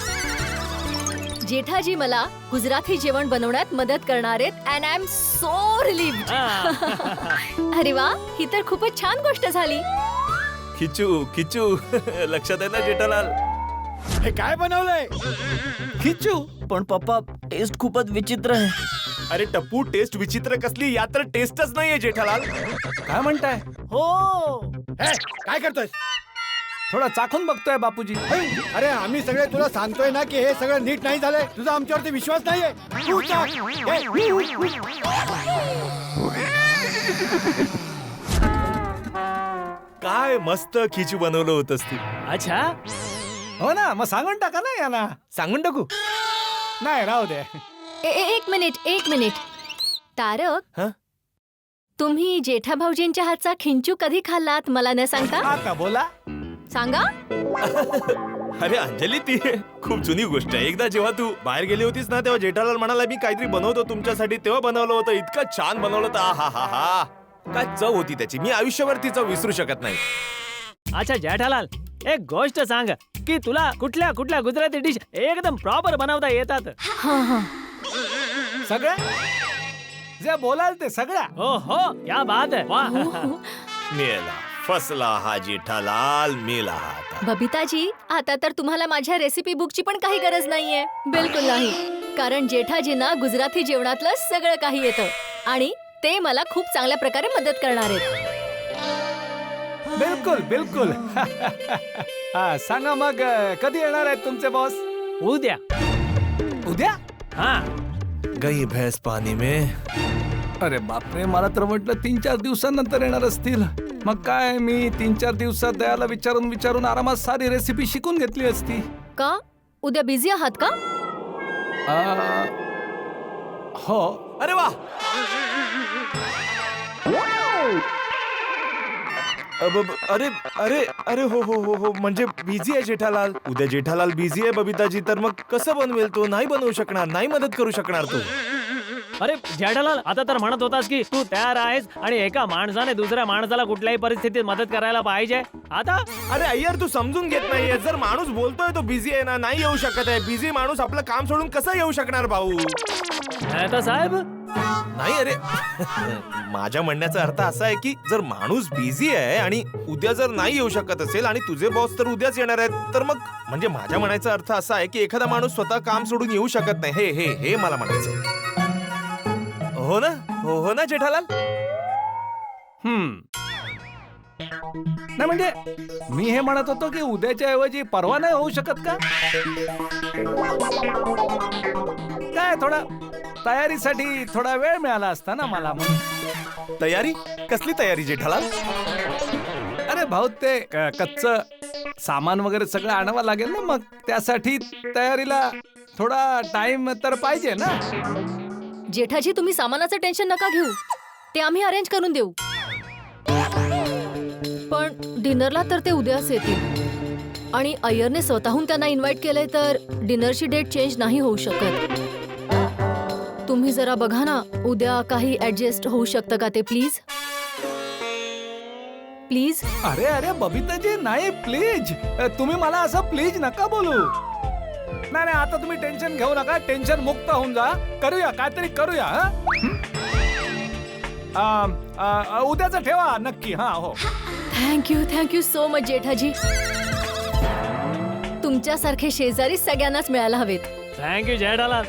जेठाजी मला गुजराती जेवण बनवण्यात मदत करणार आहेत and I am so relieved. अरे वा, ही तर खूपच छान गोष्ट झाली. खिचू लक्षात आहे ना जेठालाल? हे काय बनवलंय? खिचू. पण पप्पा, टेस्ट खूपच विचित्र आहे. अरे टप्पू, टेस्ट विचित्र कसली? या तर टेस्टच नाहीये जेठालाल. काय म्हणताय? हो. काय करतोय? थोडा चाखून बघतोय बापूजी. अरे आम्ही सगळे तुला सांगतोय ना की हे सगळं नीट नाही झालंय. तुझा आमच्यावरती विश्वास नाहीये. तू चाख. काय मस्त खिचू बनवलं होतंस तू. अच्छा. हो ना, मग सांगून टाका ना यांना. सांगून टाकू? नाही, राहू दे. एक मिनिट. तारक, हं? तुम्ही जेठा भाऊजींच्या हातचा खिंचू कधी खाल्लात मला न सांगता? आता बोला. सांगा. अरे अंजली, ती खूप जुनी गोष्ट आहे. एकदा जेव्हा तू बाहेर गेली होतीस ना, तेव्हा जेठालाल म्हणाला मी काहीतरी बनवतो तुमच्यासाठी. तेव्हा बनवलं होतं. इतकं छान बनवलं होतं. हा. काय चव होती त्याची. मी आयुष्यभर ती चव विसरू शकत नाही. अच्छा जेठालाल, एक गोष्ट सांग की तुला कुठल्या गुजराती डिश एकदम प्रॉपर बनवता येतात? सगळ्या जे बोलाल ते सगळ्या. हो, क्या बात है. वाह. मेला फसला हा जेठालाल, मेला हा आता. बबिताजी, आता तर तुम्हाला माझ्या रेसिपी बुकची पण काही गरज नाहीये. बिलकुल नाही. कारण जेठाजींना गुजराती जेवणातलं सगळं काही येतं आणि ते मला खूप चांगल्या प्रकारे मदत करणार आहेत. बिलकुल. हा, सांगा मग कधी येणार आहेत तुमचे बॉस? उद्या. हा. गई भैंस पाणी में. अरे बापरे, मला तर म्हटलं 3-4 दिवसांनंतर येणार असतील. मग काय, मी 3-4 दिवसात दयाला विचारून आरामात सारी रेसिपी शिकून घेतली असती. का? उद्या बिझी आहात का? हो. अरे वा. अरे हो, म्हणजे बिझी आहे जेठालाल. उद्या जेठालाल बिझी आहे बबिताजी, तर मग कसं बनवेल तो? नाही बनवू शकणार, नाही मदत करू शकणार तो. अरे जेठालाल, आता तर म्हणत होतास की तू तयार आहेस आणि एका माणसाने दुसऱ्या माणसाला कुठल्याही परिस्थितीत मदत करायला पाहिजे. आता अरे अय्यर, तू समजून घेत नाहीये. जर माणूस बोलतोय तो बिझी आहे ना, नाही येऊ शकत आहे. बिझी माणूस आपलं काम सोडून कसं येऊ शकणार भाऊ? आता साहेब, नाही अरे, माझ्या म्हणण्याचा अर्थ असा आहे की जर माणूस बिझी आहे आणि उद्या जर नाही येऊ शकत असेल आणि तुझे बॉस तर उद्याच येणार आहेत, तर मग म्हणजे माझ्या म्हणायचा अर्थ असा आहे की एखादा माणूस स्वतः काम सोडून येऊ शकत नाही. हे मला म्हणायचं. हो ना जेठालाल? नाही म्हणजे मी हे म्हणत होतो की उद्याच्या ऐवजी परवा नाही होऊ शकत का? काय थोडा तयारीसाठी थोडा वेळ मिळाला असता ना मला म्हणून. तयारी कसली तयारी जेठालाल? अरे भाऊ ते कच्च सामान वगैरे सगळं आणावं लागेल ना, मग त्यासाठी तयारीला थोडा टाइम तर पाहिजे ना. जेठाजी तुम्ही सामानाचं टेन्शन नका घेऊ, ते आम्ही अरेंज करून देऊ. पण डिनरला तर ते उद्याच येतील आणि अय्यरने स्वतःहून त्यांना इन्व्हाइट केलंय, तर डिनरची डेट चेंज नाही होऊ शकत. तुम्ही जरा बघा ना, उद्या काही ऍडजस्ट होऊ शकतं का ते, प्लीज प्लीज. अरे अरे बबिताजी नाही, प्लीज तुम्ही मला असं प्लीज नका बोलू. नाही नाही, आता तुम्ही टेन्शन घेऊ नका, टेन्शन मुक्त होऊन जा. करूया काहीतरी करूया. उद्याचं ठेवा नक्की. हा हो. Thank you so much Jethaji. तुमच्यासारखे शेजारी सगळ्यांनाच मिळायला हवेत. थँक्यू जेठालाल.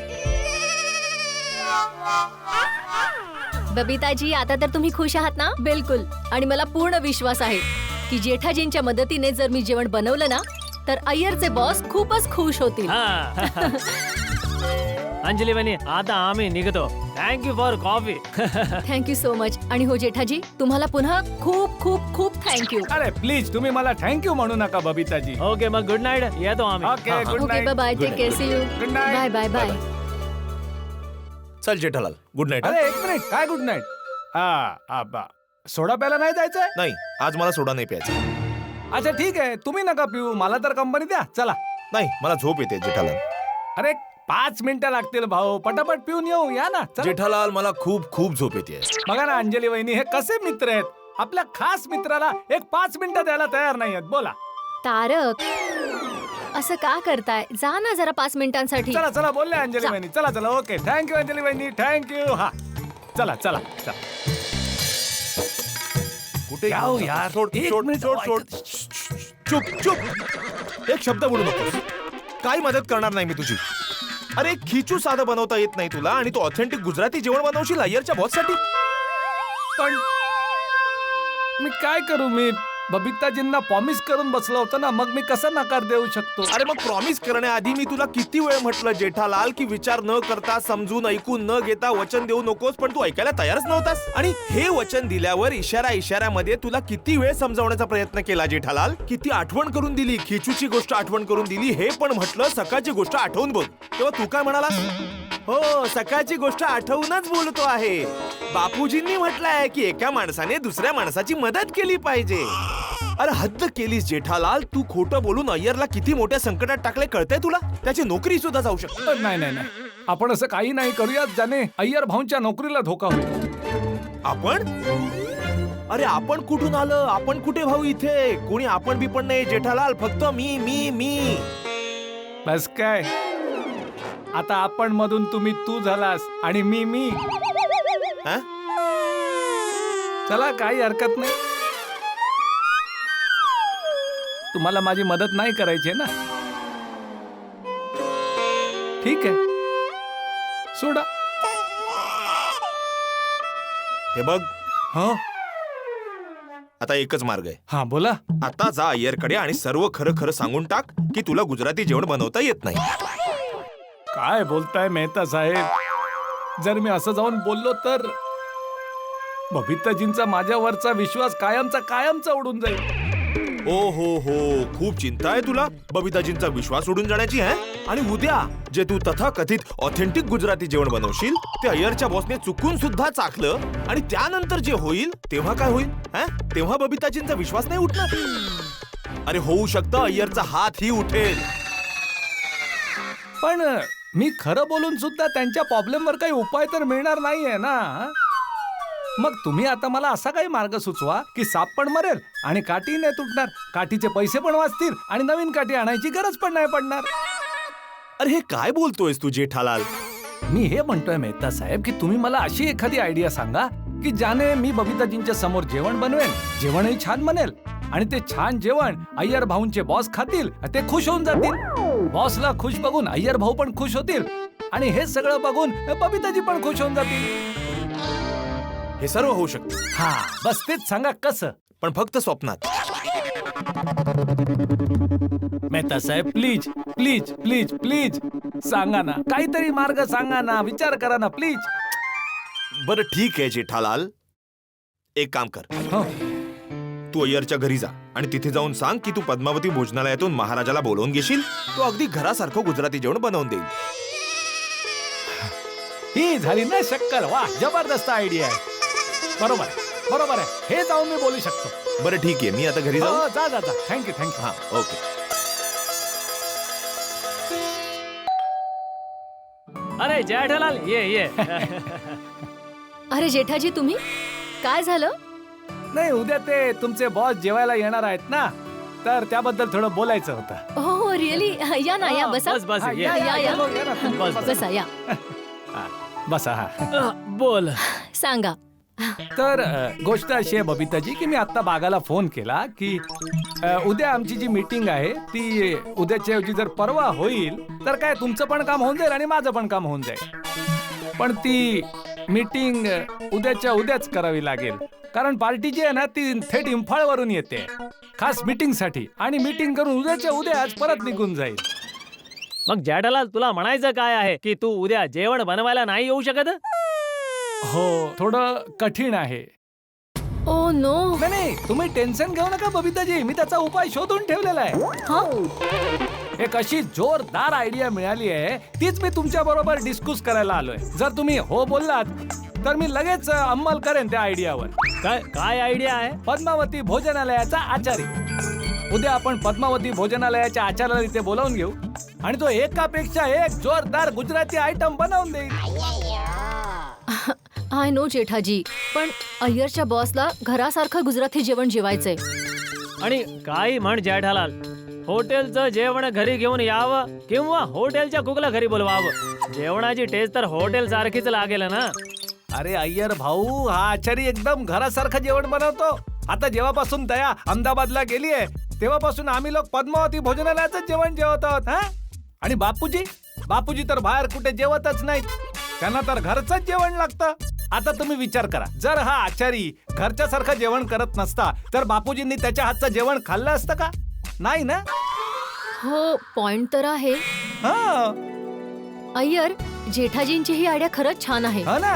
बबिताजी आता तर तुम्ही खुश आहात ना? बिलकुल. आणि मला पूर्ण विश्वास आहे की जेठाजींच्या मदतीने जर मी जेवण बनवलं ना, तर अय्यरचे बॉस खूपच खुश होतील. हा. अंजली बहिणी आता आम्ही निघतो. Thank you for coffee. Thank you so much. आणि हो जेठाजी, तुम्हाला पुन्हा खूप खूप खूप थँक्यू. अरे प्लीज तुम्ही मला थँक्यू म्हणू नका बबिताजी. ओके मग गुड नाईट. येतो आम्ही. Okay good okay night. Bye. Take care. See you. Good night. Bye bye bye. चल जेठालाल गुड नाईट. अरे एक मिनिट, काय गुड नाईट? सोडा प्यायला नाही जायचंय? नाही आज मला सोडा नाही प्यायचा. अच्छा ठीक आहे, तुम्ही नका पिऊ, मला तर कंपनी द्या. चला. नाही मला झोप येते जेठालाल. अरे 5 मिनिटं लागतील भाऊ, पटापट पिऊन येऊ. या ना. चला. जेठालाल मला खूप खूप झोप येते. बघा ना अंजली वहिनी, हे कसे मित्र आहेत. आपल्या खास मित्राला एक 5 मिनिटं द्यायला तयार नाही आहेत. बोला. तारक, असं का करताय? जा ना जरा 5 मिनिटांसाठी. चला चला बोलले अंजली जा. वहिनी. चला चला ओके. थँक्यू अंजली वहिनी, थँक्यू. हा चला चला चला. कुठे क्या हो यार? सोड एक सोड मिनिट सोड हो, सोड. चुप चुप. एक शब्द बोलू नकोस. काही मदत करणार नाही मी तुझी. अरे खिचू साधं बनवता येत नाही तुला आणि तू ऑथेंटिक गुजराती जेवण बनवशील अय्यरच्या बॉस साठी. पण मी काय करू? मी बबिताजींना प्रॉमिस करून बसलो होतो ना, मग मी कसं नकार देऊ शकतो? अरे मग प्रॉमिस करण्याआधी मी तुला किती वेळ म्हटलं जेठालाल की विचार न करता समजून ऐकून न घेता वचन देऊ नकोस, पण तू ऐकायला तयारच नव्हतास. आणि हे वचन दिल्यावर इशाऱ्यामध्ये तुला किती वेळ समजावण्याचा प्रयत्न केला जेठालाल. किती आठवण करून दिली, खिचूची गोष्ट आठवण करून दिली. हे पण म्हटलं सकाळची गोष्ट आठवून बघ. तेव्हा तू काय म्हणालास? हो सकाळची गोष्ट आठवूनच बोलतो आहे. बापूजींनी म्हटलंय की एका माणसाने दुसऱ्या माणसाची मदत केली पाहिजे. अरे हद्द केलीस जेठालाल. तू खोटं बोलून अय्यरला किती मोठ्या संकटात टाकले कळतंय तुला? त्याची नोकरी सुद्धा जाऊ शकते. नाही नाही नाही, आपण असं काही नाही करूया ज्याने अय्यर भाऊंच्या नोकरीला धोका होईल. आपण? अरे आपण कुठून आलं? आपण कुठे भाऊ इथे? कोणी आपण बी पण नाही जेठालाल. फक्त मी मी मी. बस काय, आता आपण मधून तुम्ही तू झालास आणि मी मी. हा? चला काही हरकत नाही. तुम्हाला माझी मदत नाही करायची आहे ना? ठीक आहे, सोडा. हे बघ हा आता एकच मार्ग आहे. हा बोला. आता जा अय्यरकडे आणि सर्व खरं खरं सांगून टाक की तुला गुजराती जेवण बनवता येत नाही. काय बोलताय मेहता साहेब? जर मी असं जाऊन बोललो तर बबिताजींचा माझ्यावरचा विश्वास कायमचा उडून जाईल. ओ हो खूप चिंता आहे तुला बबिताजींचा विश्वास उडून जाण्याची आहे. आणि उद्या जे तू तथाकथित ऑथेंटिक गुजराती जेवण बनवशील ते अय्यरच्या बॉसने चुकून सुद्धा चाखलं आणि त्यानंतर जे होईल तेव्हा काय होईल? तेव्हा बबिताजींचा विश्वास नाही उठणार. अरे होऊ शकतं अय्यरचा हात ही उठेल. पण मी खरं बोलून सुद्धा त्यांच्या प्रॉब्लेमवर काही उपाय तर मिळणार नाहीये ना. मग तुम्ही आता मला असा काही मार्ग सुचवा की साप पण मरेल आणि काठी नाही तुटणार, काठीचे पैसे पण वाचतील आणि नवीन काठी आणायची गरज पण नाही पडणार. अरे हे काय बोलतोयस तू जेठालाल? मी हे म्हणतोय मेहता साहेब की तुम्ही मला अशी एखादी आयडिया सांगा की ज्याने मी बबिताजींच्या समोर जेवण बनवेन, जेवणही छान बनेल आणि ते छान जेवण अय्यर भाऊंचे बॉस खातील, ते खुश होऊन जातील. बॉसला खुश बघून अय्यर भाऊ पण खुश होतील आणि हे सगळं बघून बबिताजी पण खुश होऊन जातील. हे सर्व होऊ शकते. हा बस तेच सांगा कसं. पण फक्त स्वप्नात. मेहता साहेब प्लीज प्लीज प्लीज प्लीज सांगा ना, काहीतरी मार्ग सांगा ना, विचार करा ना प्लीज. बरं ठीक आहे जेठालाल, एक काम कर, तू अय्यरच्या घरी जा आणि तिथे जाऊन सांग की तू पद्मावती भोजनालयातून महाराजाला बोलवून घेशील. तो अगदी घरासारखं गुजराती जेवण बनवून देईल. ही झाली ना शक्कल. वा, जबरदस्त आयडिया आहे. बरोबर आहे, बरोबर आहे, हे जाऊन मी बोलू शकतो. बरं ठीक आहे, मी आता घरी जाऊ. हो, जा जा जा. Thank you thank you. हा ओके. अरे जेठालाल ये ये. अरे जेठाजी तुम्ही काय झालं? नाही, उद्या ते तुमचे बॉस जेवायला येणार आहेत ना, तर त्याबद्दल थोडं बोलायचं होतं. हो रिअली? या ना, या बसा. बस बस हा, ये. या. बोल, या ना, तुम्ही बस, बसा. बसा या. बसा. हा. बोल. सांगा. तर गोष्ट अशी आहे बबिताजी की मी आता बागाला फोन केला की उद्या आमची जी मीटिंग आहे ती उद्याच्या ऐवजी जर परवा होईल तर काय तुमचं पण काम होऊन जाईल आणि माझं पण काम होऊन जाईल. पण ती मीटिंग उद्याच्या उद्याच करावी लागेल, कारण पार्टी जी आहे ना ती थेट इम्फाळवरून येते खास मीटिंग साठी, आणि मीटिंग करून उद्याच्या उद्याच परत निघून जाईल. मग जेठालाल तुला म्हणायचं काय आहे की तू उद्या जेवण बनवायला नाही येऊ शकत? हो, थोडं कठीण आहे. Oh no. नाही, तुम्ही टेन्शन घेऊ नका बबिताजी, मी त्याचा उपाय शोधून ठेवलेला आहे. हा? एक अशी जोरदार आयडिया मिळाली आहे, तीच मी तुमच्या बरोबर डिस्कस करायला आलोय. जर तुम्ही हो बोललात तर मी लगेच अंमल करेन त्या आयडियावर. काय काय आयडिया आहे? पद्मावती भोजनालयाचा आचारी. उद्या आपण पद्मावती भोजनालयाच्या आचार्याला इथे बोलावून घेऊ आणि तो एकापेक्षा एक जोरदार गुजराती आयटम बनवून देईल. आय नो जेठाजी, पण अय्यरच्या बॉसला घरासारखं गुजराती जेवण जेवायचंय. आणि काही म्हण जेठालाल, हॉटेलचं जेवण घरी घेऊन यावं किंवा हॉटेलच्या कुकला घरी बोलवावं, जेवणाची टेस्ट तर हॉटेल सारखीच लागेल ना. अरे अय्यर भाऊ, हा आचारी एकदम घरासारखं जेवण बनवतो. आता जेव्हापासून दया अहमदाबादला गेली आहे तेव्हापासून आम्ही लोक पद्मावती भोजनालयाचं जेवण जेवत आहोत. हा, आणि बापूजी तर बाहेर कुठे जेवतच नाहीत, त्यांना तर घरचंच जेवण लागतं. आता तुम्ही विचार करा, जर हा आचारी घरच्या सारखं जेवण करत नसता तर बापूजींनी त्याच्या हातचं जेवण खाल्लं असतं का? नाही ना. हो, पॉइंट तर आहे. हा, अय्यर, जेठाजींची ही आयडिया खरंच छान आहे. हा ना.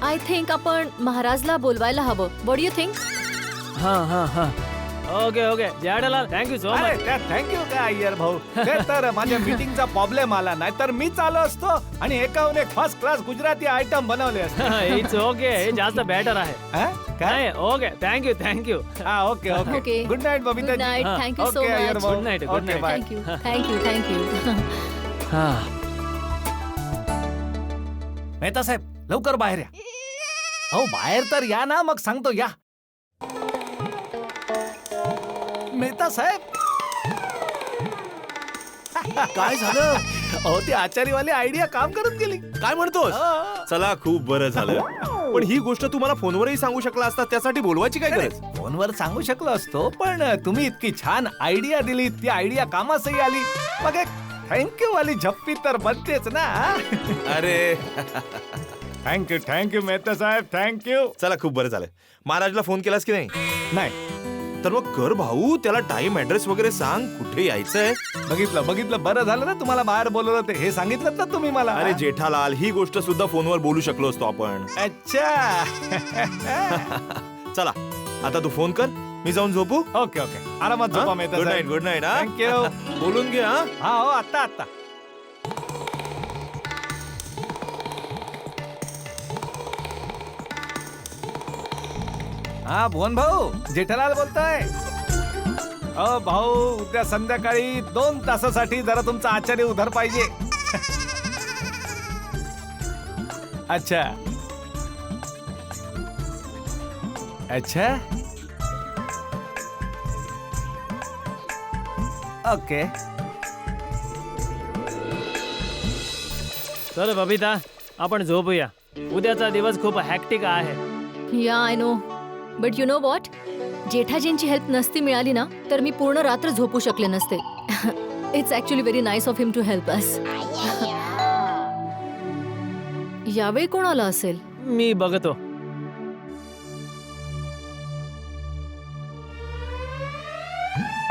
आय थिंक आपण महाराजला बोलवायला हवं. What you think? हा हा हा. Okay okay Jethalal, thank you so अरे मच. थँक्यू काय अय्यर भाऊ, ते तर माझ्या मीटिंगचा प्रॉब्लेम आला, नाही तर मी चालू असतो आणि एकाहून एक फर्स्ट क्लास गुजराती आयटम बनवले असते. इट्स ओके, हे जास्त बेटर आहे. हा? काय? काय ओके, थँक्यू. हा, okay okay. Okay. Good night good Babitaji. Night. Thank you so okay Iyer much. भाऊ. Good night, good okay, night. Bye. Thank you. Mehta साहेब लवकर बाहेर या. अहो बाहेर तर या ना, मग सांगतो या. मेहता साहेब, काय झालं? अहो ती आचारीवाली आयडिया काम करत गेली. काय म्हणतोस? चला खूप बरं झालं. पण ही गोष्ट तू मला फोनवरही सांगू शकला असता, त्यासाठी बोलवायची काय गरज? फोनवर सांगू शकलो असतो, पण तुम्ही इतकी छान आयडिया दिली, ती आयडिया कामासही आली. मग एक थँक्यू वाली झप्पी तर बनतेच ना. अरे थँक्यू मेहता साहेब, थँक्यू. चला खूप बरं झालं. महाराजला फोन केलास की नाही? नाही, तर मग कर भाऊ, त्याला टाइम ऍड्रेस वगैरे सांग, कुठे यायचंय. बघितलं बरं झालं ना तुम्हाला बाहेर बोलवलं, ते हे सांगितलं ना तुम्ही मला. अरे जेठालाल, ही गोष्ट सुद्धा फोनवर बोलू शकलो असतो आपण. अच्छा. चला आता तू फोन कर, मी जाऊन झोपू. ओके आरामात झोपा मेहता गुड नाईट. साहेब. Good night. थँक्यू. बोलून घे. हा हा हो, आता. हा भुवन भाऊ, जेठालाल बोलतोय. भाऊ, उद्या संध्याकाळी 2 तासासाठी जरा तुमचा आचार्य उधार पाहिजे. अच्छा. ओके. चल बबिता, आपण झोपूया. उद्याचा दिवस खूप हॅक्टिक आहे. Yeah I know, but you know what, जेठाजींची हेल्प नसती मिळाली ना तर मी पूर्ण रात्र झोपू शकले नसते. It's actually very nice of him to help us. यावेळी कोण आलं असेल? मी बघतो.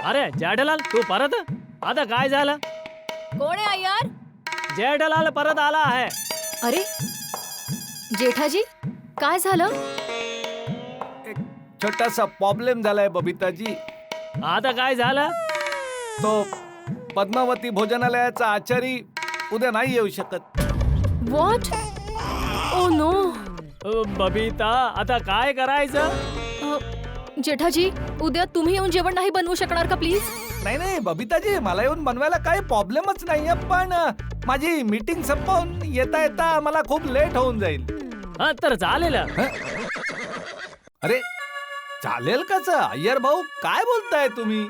अरे जेठालाल तू परत आता काय झालं? कोण आहे अय्यर? जेठालाल परत आला आहे. अरे जेठाजी काय झालं? एक छोटासा प्रॉब्लेम झालाय बबिताजी. आता काय झालं? तो पद्मावती भोजनालयाचा आचारी उद्या नाही येऊ शकत. व्हॉट? Oh no. बबिता आता काय करायचं? जेठाजी उद्या तुम्ही येऊन जेवण नाही बनवू शकणार का प्लीज? नाही नाही बबिताजी, मला येऊन बनवायला काही प्रॉब्लेमच नाहीये, पण माझी मीटिंग संपवून येता येता मला खूप लेट होऊन जाईल. हा तर चालेल. अरे चालेल कसं अय्यर भाऊ, काय बोलताय तुम्ही?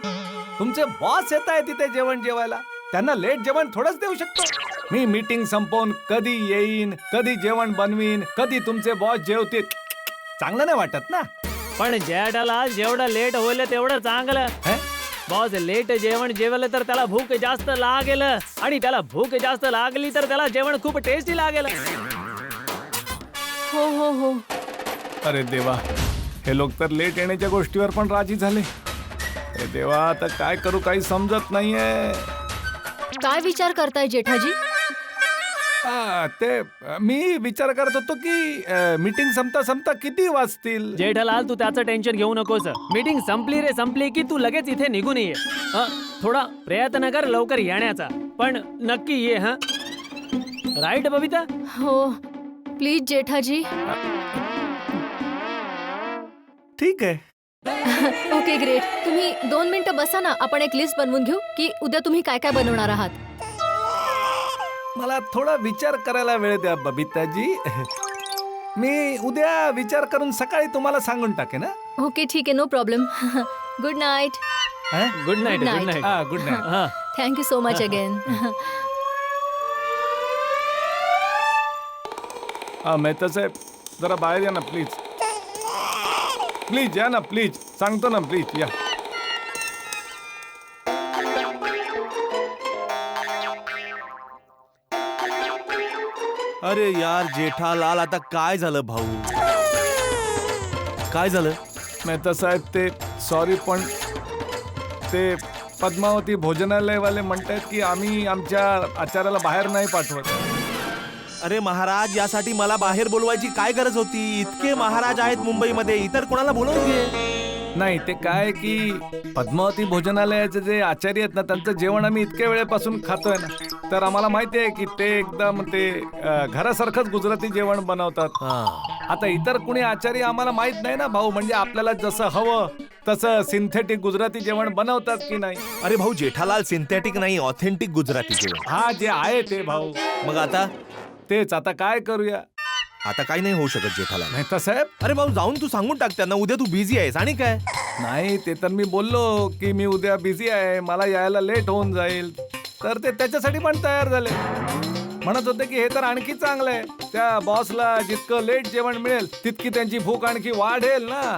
तुमचे बॉस येत आहे तिथे जेवण जेवायला, त्यांना लेट जेवण थोडंच देऊ शकतो. मी मीटिंग संपवून कधी येईन, कधी जेवण बनवीन, कधी तुमचे बॉस जेवतील, चांगलं नाही वाटत ना. पण जेठालाल जेवढं लेट होईल तेवढं चांगलं. हे? बॉस लेट जेवण जेवलं तर त्याला भूक जास्त लागेल, आणि त्याला भूक जास्त लागली तर त्याला जेवण खूप टेस्टी लागेल. हो हो हो. अरे देवा, हे लोक तर लेट येण्याच्या गोष्टीवर पण राजी झाले. हे देवा, आता काय करू काही समजत नाहीये. काय विचार करताय जेठाजी? ते मी विचार करत होतो की मीटिंग संपता संपता किती वाजतील. जेठालाल तू त्याचं टेन्शन घेऊ नकोस. मीटिंग संपली रे संपली की तू लगेच इथे निघून ये. थोडा प्रयत्न कर लवकर येण्याचा, पण नक्की ये. हा राईट बबिता? हो प्लीज जेठाजी. ठीक आहे. Okay great. तुम्ही 2 मिनिटं बसा ना, आपण एक लिस्ट बनवून घेऊ की उद्या तुम्ही काय काय बनवणार आहात. मला थोडा विचार करायला वेळ द्या बबिताजी. मी उद्या विचार करून सकाळी तुम्हाला सांगून टाकेन. ओके ठीक आहे, no problem. Good night. Good night. Good night. Good night. Good night. हा thank you so much again. Mehta साहेब, जरा बाहेर या ना प्लीज. प्लीज या ना प्लीज, सांगतो ना प्लीज या. अरे यार जेठालाल, आता काय झालं भाऊ? काय झालं? मेहता साहेब, ते सॉरी, पण ते पद्मावती भोजनालयवाले म्हणतात की आम्ही आमच्या आचार्याला बाहेर नाही पाठवत. अरे महाराज, यासाठी मला बाहेर बोलवायची काय गरज होती? इतके महाराज आहेत मुंबईमध्ये, इतर कोणाला बोलवून घे. नाही, ते काय की पद्मावती भोजनालयाचे जे आचार्य आहेत ना, त्यांचं जेवण आम्ही इतक्या वेळेपासून खातोय ना, तर आम्हाला माहिती आहे की ते एकदम घरासारखंच गुजराती जेवण बनवतात. आता इतर कुणी आचार्य आम्हाला माहित नाही ना भाऊ, म्हणजे आपल्याला जसं हवं तसं सिंथेटिक गुजराती जेवण बनवतात की नाही. अरे भाऊ जेठालाल, सिंथेटिक नाही, ऑथेंटिक गुजराती जेवण. हा जे आहे ते भाऊ. मग आता तेच, आता काय करूया? आता काही नाही होऊ शकत जेठालाल. मेहता साहेब, अरे भाऊ जाऊन तू सांगून टाक त्यांना, उद्या तू बिझी आहेस आणि काय. नाही ते तर मी बोललो की मी उद्या बिझी आहे, मला यायला लेट होऊन जाईल, तर ते त्याच्यासाठी पण तयार झाले. म्हणत होते की हे तर आणखी चांगलं आहे, त्या बॉसला जितकं लेट जेवण मिळेल तितकी त्यांची भूक आणखी वाढेल ना,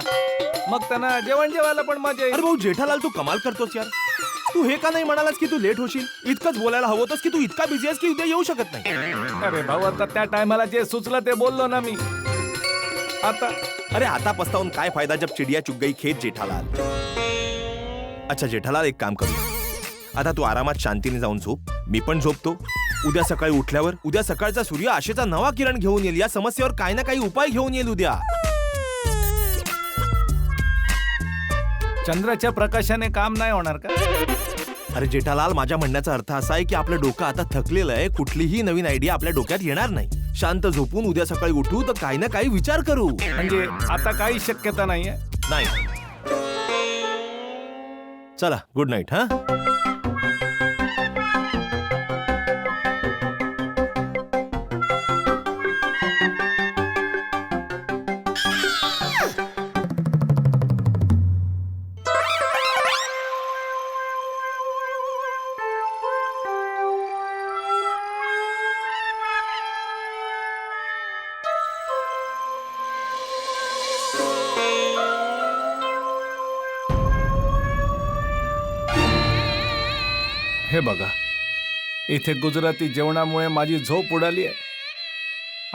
मग त्यांना जेवण जेवायला पण मजा येईल. अरे भाऊ जेठालाल, तू कमाल करतोस यार. तू हे का नाही म्हणालास की तू लेट होशील? इतकंच बोलायला हवं होतंस की तू इतका बिझी आहेस की उद्या येऊ शकत नाही. अरे भाऊ, आता त्या टायमाला जे सुचलं ते बोललो ना मी. आता पस्तावून काय फायदा जब चिडिया चुग गई खेत जेठालाल. अच्छा जेठालाल, एक काम करू, आता तू आरामात शांतीने जाऊन झोप, मी पण झोपतो. उद्या सकाळी उठल्यावर उद्या सकाळचा सूर्य आशेचा नवा किरण घेऊन येईल, या समस्येवर काही ना काही उपाय घेऊन येईल उद्या. चंद्राच्या प्रकाशाने काम नाही होणार का? अरे जेठालाल, माझ्या म्हणण्याचा अर्थ असा आहे की आपलं डोकं आता थकलेलं आहे, कुठलीही नवीन आयडिया आपल्या डोक्यात येणार नाही. शांत झोपून उद्या सकाळी उठू तर काही ना काही विचार करू. म्हणजे आता काही शक्यता नाहीये? नाही. चला, गुड नाईट. हा हे बघा, इथे गुजराती जेवणामुळे माझी झोप उडाली आहे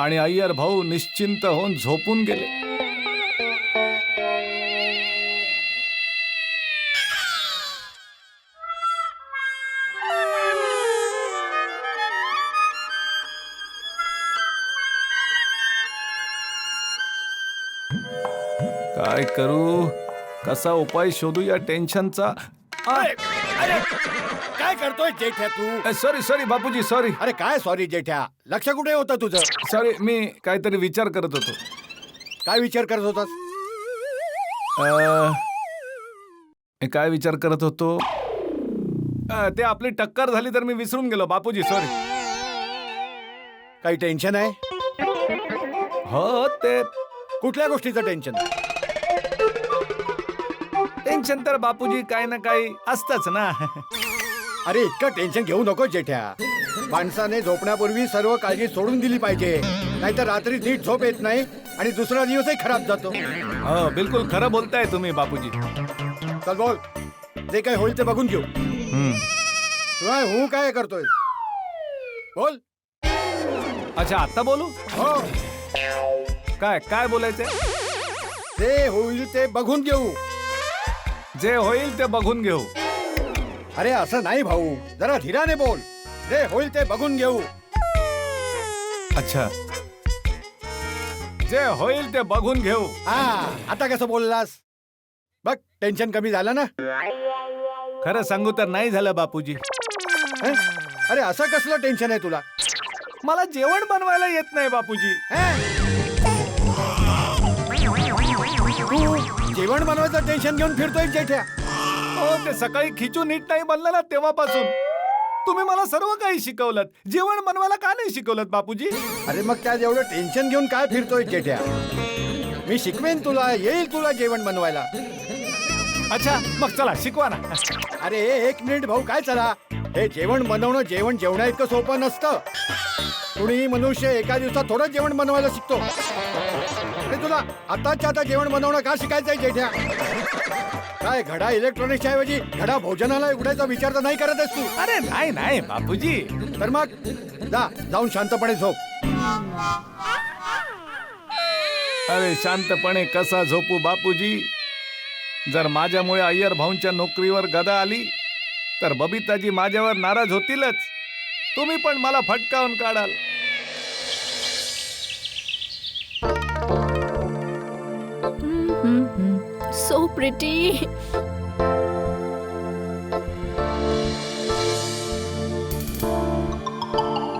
आणि अय्यर भाऊ निश्चिंत होऊन झोपून गेले. काय करू, कसा उपाय शोधू या टेन्शनचा. अरे काय करतोय जेठ्या तू? सॉरी सॉरी बापूजी, सॉरी अरे काय सॉरी जेठ्या, लक्ष कुठे होतं तुझं? सॉरी, मी काहीतरी विचार करत होतो. काय विचार करत होतास? मी काय विचार करत होतो, ते आपली टक्कर झाली तर मी विसरून गेलो बापूजी, सॉरी. काही टेन्शन आहे? हो, ते कुठल्या गोष्टीचं टेन्शन? टेन्शन तर बापूजी काही ना काही असतच ना. अरे इतकं टेन्शन घेऊ नको जेठ्या. माणसाने झोपण्यापूर्वी सर्व काळजी सोडून दिली पाहिजे, नाहीतर रात्री नीट झोप येत नाही आणि दुसरा दिवसही खराब जातो. हो, बिलकुल खरं बोलताय तुम्ही बापूजी. चल बोल, जे काय होईल ते बघून घेऊ. हम्म. तू काय करतोय? बोल. अच्छा, आता बोलू? हो, काय काय बोलायचंय? जे होईल ते बघून घेऊ. जे होईल ते बघून घेऊ. अरे असं नाही भाऊ, जरा धीराने बोल. जे होईल ते बघून घेऊ. अच्छा, जे होईल ते बघून घेऊ. हा, आता कसं बोललास? बघ, टेन्शन कमी झालं ना? खरं सांगू तर नाही झालं बापूजी. हं? अरे असं कसलं टेन्शन आहे तुला? मला जेवण बनवायला येत नाही बापूजी. तू जेवण बनवायचं टेन्शन घेऊन फिरतोय जेठ्या. हो, ते सकाळी खिचून नीट नाही बनलं ना तेव्हापासून. तुम्ही मला सर्व काही शिकवलं, जेवण बनवायला का नाही शिकवलं बापूजी? अरे मग त्या एवढं टेन्शन घेऊन काय फिरतोय जेठ्या? मी शिकवेन तुला, येईल तुला जेवण बनवायला. अच्छा, मग चला शिकवा ना. अरे एक मिनिट भाऊ, काय चला? हे जेवण बनवणं जेवण जेवणा इतकं सोपं नसतं. कुणीही मनुष्य एका दिवसात थोडं जेवण बनवायला शिकतो. अरे तुला आताच्या आता जेवण बनवणं का शिकायचंय जेठ्या? काय घडा इलेक्ट्रॉनिक्सच्या ऐवजी घडा भोजनालय उघडायचा विचार तर नाही करत आहेस तू? अरे नाही नाही बापूजी. तर मग जाऊन शांतपणे झोप. अरे शांतपणे कसा झोपू बापूजी? जर माझ्यामुळे अय्यर भाऊंच्या नोकरीवर गदा आली तर बबिताजी माझ्यावर नाराज होतीलच. तुम्ही पण मला फटकावून काढाल. So pretty.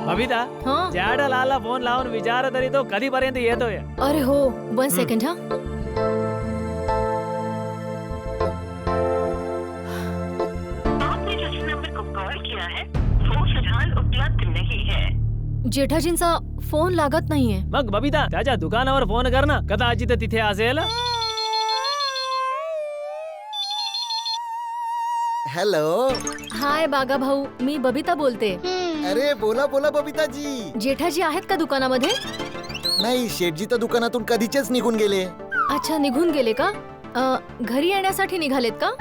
बबिता, हा, जॅडलाला फोन लावून विचार तरी तो कधीपर्यंत येतोय. अरे हो, 1 सेकंड. हा, आपने जिस नंबर को कॉल किया है वो फिलहाल उपलब्ध नहीं है. जेठाजींचा फोन लागत नाहीये. मग बबिता, त्याच्या दुकानावर फोन कर ना, कदाचित तिथे असेल. हॅलो. हाय बागा भाऊ, मी बबिता बोलते. अरे बोला बोला बबिताजी. जेठाजी आहेत का दुकानामध्ये? नाही, शेठजी तर दुकानातून कधीचेच निघून गेले. अच्छा, निघून गेले का? घरी येण्यासाठी निघालेत का?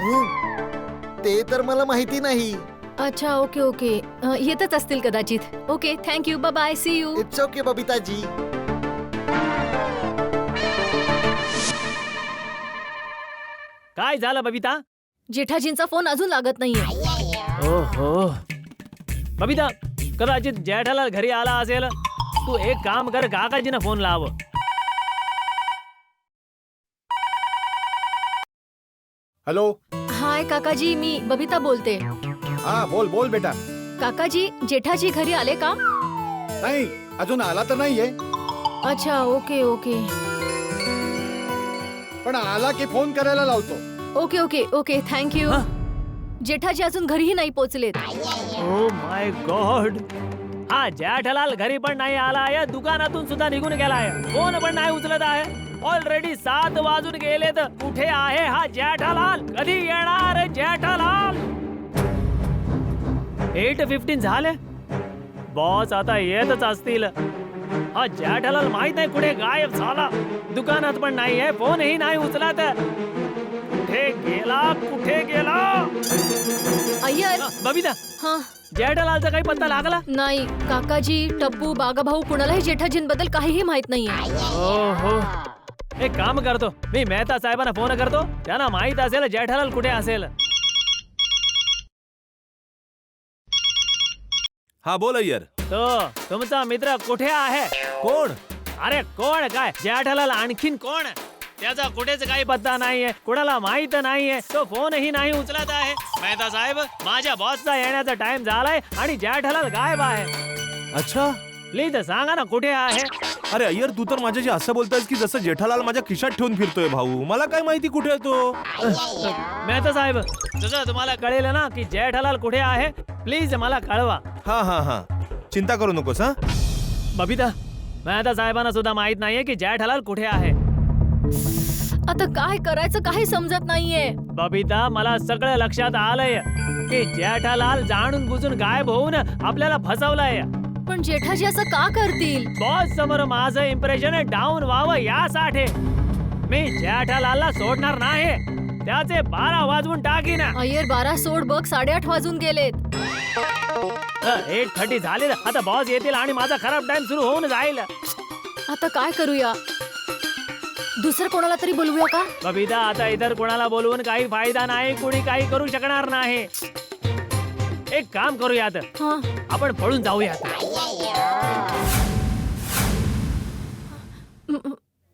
ते तर मला माहिती नाही. अच्छा, ओके ओके. येतच असतील कदाचित. Okay, thank you, bye bye, see you. It's okay Babitaji. काय झालं बबिता? जेठाजींचा फोन अजून लागत नाहीये. ओहो, बबिता, कदाचित जेठालाल घरी आला असेल. तू एक काम कर, काकाजीना फोन लाव. हॅलो. हाय काकाजी, मी बबिता बोलते. हा बोल बोल बेटा. काकाजी, जेठाजी घरी आले का? नाही, अजून आला तर नाहीये, अच्छा, ओके ओके. पण आला की फोन करायला लावतो. Okay okay okay, thank you. हा? जेठाजी अजून घरीही नाही पोहोचलेत. Oh my God. हा जेठालाल घरी पण नाही आला आहे, दुकानातून सुद्धा निघून गेला आहे, फोन पण नाही उचलत आहे. ऑलरेडी 7 वाजून गेलेत. कुठे आहे हा जेठालाल? कधी येणार जेठालाल? 8:15 झाले. बॉस आता येतच असतील. हा जेठालाल माहित नाही कुठे गायब झाला. दुकानात पण नाही आहे, फोनही नाही उचलत. कुठे गेला, कुठे गेला? अय्यर. बबिता, हा, जेठालालचा काही पत्ता लागला? नाही काकाजी, टप्पू, बागाभाऊ कुणालाही जेठाजींबद्दल काहीही माहित नाहीये. ओहो, एक काम करतो, मी मेहता साहेबांना फोन करतो. त्यांना माहित असेल जेठालाल कुठे असेल. हा बोल अय्यर. तो तुमचा मित्र कुठे आहे? कोण? अरे कोण काय, जेठालाल आणखीन कोण? त्याचा कुठेच काही पत्ता नाहीये, कुणाला माहित नाहीये, तो फोनही नाही उचलत आहे. मेहता साहेब, माझ्या बॉसचा येण्याचा टाइम झालाय आणि जेठालाल गायब आहे. अच्छा. प्लीज सांगा ना कुठे आहे. अरे अय्यर, तू तर माझ्याशी असं बोलतोयस की जसं जेठालाल माझ्या खिशात ठेवून फिरतोय. भाऊ, मला काय माहिती कुठे आहे तो. मेहता साहेब, जसं तुम्हाला कळेल ना की जेठालाल कुठे आहे, प्लीज मला कळवा. हा हा हा, चिंता करू नकोस. हा, बबिता, मेहता साहेबांना सुद्धा माहित नाहीये की जेठालाल कुठे आहे. आता काय करायचं काही समजत नाहीये. बबिता, मला सगळं लक्षात आलंय की जेठालाल जाणून बुजून गायब होऊन आपल्याला फसवलंय. पण जेठाजी असं का करतील? बॉस समोर माझं इम्प्रेशन डाऊन व्हावं यासाठी मी जेठालालला सोडणार नाही. त्याचे 12 वाजवून टाकीन. अय्यर 12 सोड बघ, 8:30 वाजून गेलेत. 8:30 झाले. आता बॉस येतील आणि माझा खराब टाइम सुरू होऊन जाईल. आता काय करूया? दुसरं कोणाला तरी बोलवूया का? बबिता, आता इतर कोणाला बोलवून काही फायदा नाही. कुणी काही करू शकणार नाही. एक काम करूयात, हा, आपण पळून जाऊयात.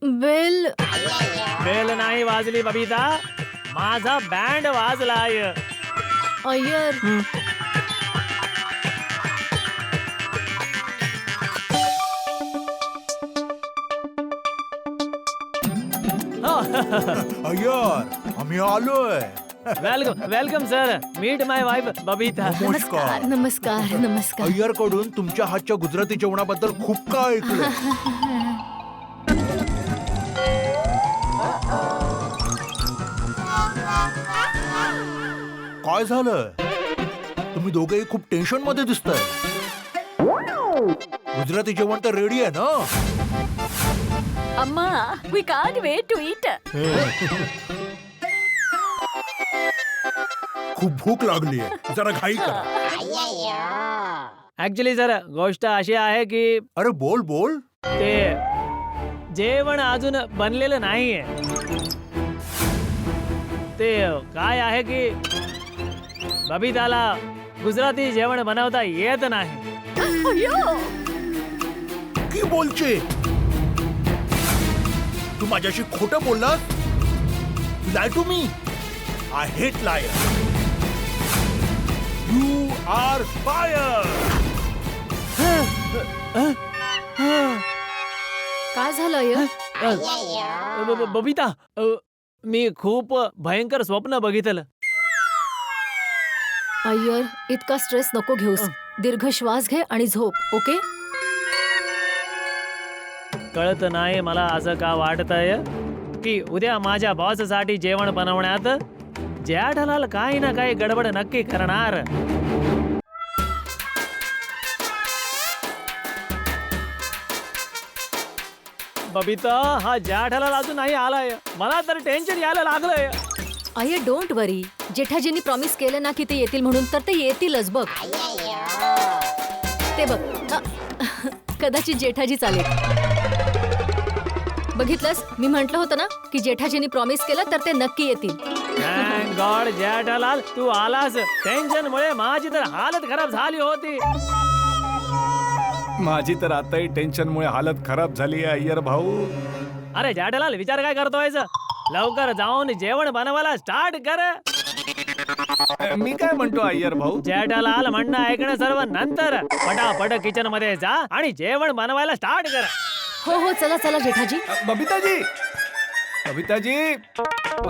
बेल बेल नाही वाजली बबिता, माझा बँड वाजलाय. अय्यर, अय्यर, आम्ही आलोय. Welcome welcome sir. मीट माय वाईफ बबिता. नमस्कार नमस्कार नमस्कार. अय्यर कडून तुमच्या हातच्या गुजराती जेवणाबद्दल खूप काय ऐकलं. काय झालं? तुम्ही दोघेही खूप टेन्शन मध्ये दिसताय. गुजराती जेवण तर रेडी आहे ना? अम्मा, we can't wait to eat. खूप भूक लागली आहे, जरा घाई करा. ऍक्च्युली सर, गोष्ट अशी आहे की अरे बोल बोल. ते जेवण अजून बनलेलं नाहीये. ते काय आहे की बबिताला गुजराती जेवण बनवता येत नाही. की बोलचे? तू माझ्याशी खोटं बोललास? Lie to me. I hate liar. You are fire. काय झालं अय्यर? बबिता, मी खूप भयंकर स्वप्न बघितलं. अय्यर, इतका स्ट्रेस नको घेऊस. दीर्घ श्वास घे आणि झोप. ओके? कळत नाही मला असं का वाटतंय की उद्या माझ्या बॉस साठी जेवण बनवण्यात जेठालाल काही ना काही गडबड नक्की करणार. बबिता, हा जेठालाल अजून नाही आलाय. मला तर टेन्शन यायला लागलंय. Iyer, don't worry. जेठाजींनी प्रॉमिस केलं ना की ते येतील म्हणून, तर ते येतीलच. बघ ते बघ. कदाचित जेठाजी चालेल. बघितलंस, मी म्हंटल होतं ना की जेठाजींनी प्रॉमिस केलं तर ते नक्की येतील. थँक गॉड जेठालाल, तू आलास. टेन्शन मुळे माझी तर हालत खराब झाली होती. माझी तर आताही टेन्शनमुळे हालत खराब झाली आहे अय्यर भाऊ. अरे जेठालाल, विचार काय करतोय? लवकर जाऊन जेवण बनवायला स्टार्ट कर. मी काय म्हणतो अय्यर भाऊ? जेठालाल म्हणणं ऐकणं सर्व नंतर. पटापट किचन मध्ये जा आणि जेवण बनवायला स्टार्ट कर. हो हो, चला चला जेठाजी. बबिताजी, बबिताजी,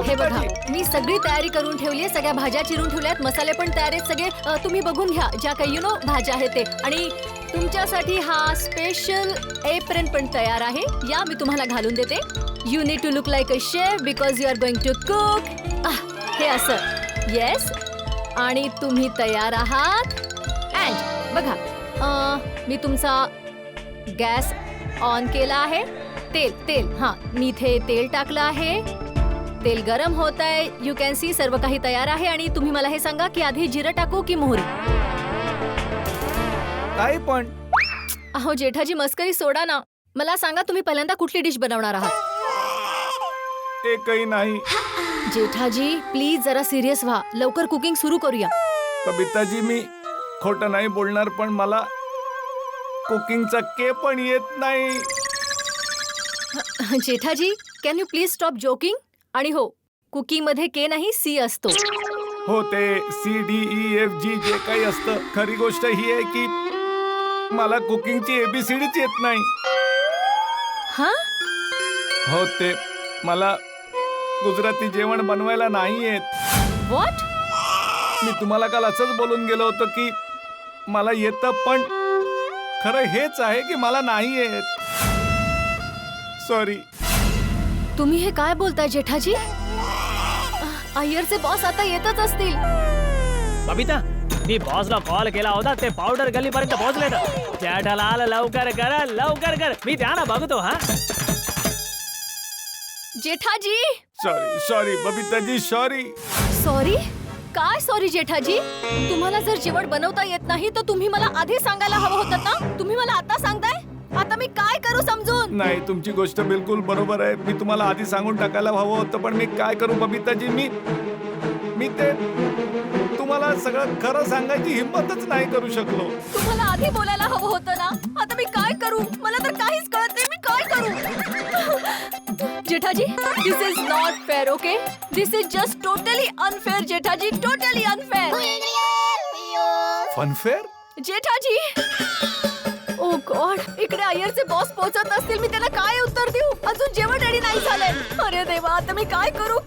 हे बघा, मी सगळी तयारी करून ठेवली आहे. सगळ्या भाज्या चिरून ठेवल्यात, मसाले पण तयार आहेत सगळे. तुम्ही बघून घ्या ज्या काही भाज्या आहेत ते. आणि तुमच्यासाठी हा स्पेशल एप्रन पण तयार आहे. या, मी तुम्हाला घालून देते. You need to look like a chef because you are going to cook. हे असं. येस. आणि तुम्ही तयार आहात. अँड बघा, मी तुमचा गॅस ऑन केला आहे. तेल हा, मी इथे तेल टाकलं आहे. तेल गरम होत आहे. यू कॅन सी सर्व काही तयार आहे. आणि तुम्ही मला हे सांगा की आधी जिरं टाकू की मोहरी? काही पण. अहो जेठाजी, मस्करी सोडा ना. मला सांगा, तुम्ही पहिल्यांदा कुठली डिश बनवणार आहात? ते काही नाही. जेठाजी, प्लीज जरा सिरियस व्हा. लवकर कुकिंग सुरू करूया. बबिताजी, मी खोटं नाही बोलणार, पण मला कुकिंगचा के पण येत नाही. Jethaji, can you please stop joking? आणि हो, कुकी मध्ये के नाही सी असतो. हो ते CDEFG जे काही असतं, खरी गोष्ट ही आहे की मला कुकिंगची ABCDच येत नाही. हा? हो ते मला गुजराती जेवण बनवायला नाही येत. व्हॉट? मी तुम्हाला काल असंच बोलून गेलो होतो की मला येतं, पण खरं हेच आहे की मला नाही येत. सॉरी. तुम्ही हे काय बोलताय जेठाजी? अय्यरचे बॉस आता येतच असतील. बबिता, मी बॉसला कॉल केला होता, ते पावडर गलीपर्यंत पोहोचले तर. जेठालाल लवकर कर, मी त्यांना बघतो. हा Jethaji. Sorry Babitaji, sorry. Sorry? काय सॉरी जेठाजी? तुम्हाला जर जेवण बनवता येत नाही तर तुम्ही मला आधी सांगायला हवं होतं ना. तुम्ही मला आता सांगताय? आता मी काय करू समजून? नाही, तुमची गोष्ट बिलकुल बरोबर आहे. मी तुम्हाला आधी सांगून टाकायला हवं होतं, पण मी काय करू बबिताजी? मी ते तुम्हाला सगळं खरं सांगायची हिंमतच नाही करू शकलो. तुम्हाला आधी बोलायला हवं होतं ना. आता मी काय करू? मला तर काहीच कळत नाही. मी काय करू? Jethaji, this is not fair. Okay, this is just totally unfair. Jethaji, totally unfair. Funfair? Jethaji. Oh God, इकडे अय्यरचे बॉस पोहोचत असतील. मी त्याला काय उत्तर देऊ? अजून जेवण रेडी नाही झालंय. अरे देवा, आता मी काय करू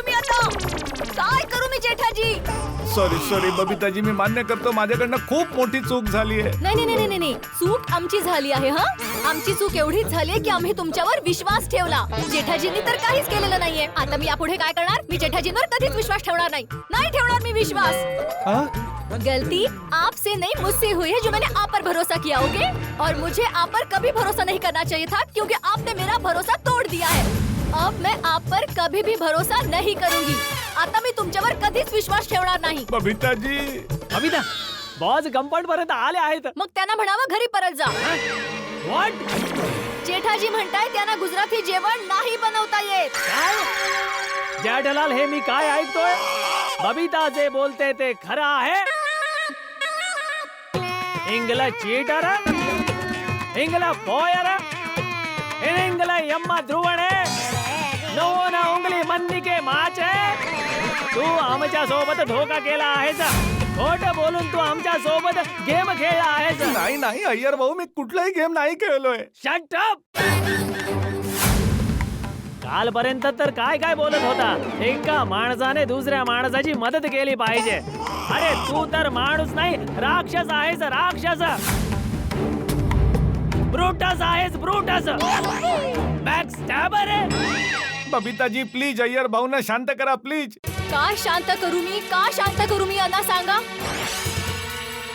मी आता? काय करू मी जेठाजी? सॉरी बबिताजी, मी मान्य करतो माझ्याकडनं खूप मोठी चूक झाली आहे. नाही, चूक आमची झाली आहे. हा, आमची चूक एवढीच झाली आहे की आम्ही तुमच्यावर विश्वास ठेवला. जेठाजींनी तर काहीच केलेलं नाहीये. आता मी यापुढे काय करणार? मी जेठाजींवर कधीच विश्वास ठेवणार नाही ठेवणार मी विश्वास. हाँ? गलती आपसे नहीं, मुझसे हुई है जो मैंने आप पर भरोसा किया. ओके, और मुझे आप पर कभी भरोसा नहीं करना चाहिए था क्योंकि आपने मेरा भरोसा तोड़ दिया है. अब मैं आप पर कभी भी भरोसा नहीं करूंगी. आता मी तुमच्यावर कधीच विश्वास ठेवणार नाही. बबिताजी. बबिता, बॉस कंपाऊंड पर्यंत आले आहेत. मग त्यांना म्हणावं घरी परत जा. व्हॉट? जेठाजी म्हणताय त्यांना गुजराती जेवण नाही बनवता येत. काय? जेठालाल, हे मी काय ऐकतोय? बबिता जे बोलते ते खरं आहे? इंगला चीटर, इंगला पोयर, इंगला यम्मा ध्रुवणे, नोना उंगली मंदी के माचे. तू आमच्या सोबत धोका केला आहेस. खोट बोलून तू आमच्या सोबत गेम खेळला आहेस. नाही अय्यर भाऊ, मी कुठलाही गेम नाही खेळलोय. Shut up. कालपर्यंत तर काय बोलत होता? एका माणसाने दुसऱ्या माणसाची मदत केली पाहिजे. अरे तू तर माणूस नाही, राक्षस आहेस. राक्षस, ब्रूटस आहेस. ब्रूटस, बॅकस्टॅबर आहे. बबिताजी प्लीज, अय्यर भाऊंना शांत करा प्लीज. काय शांत करू मी यांना सांगा.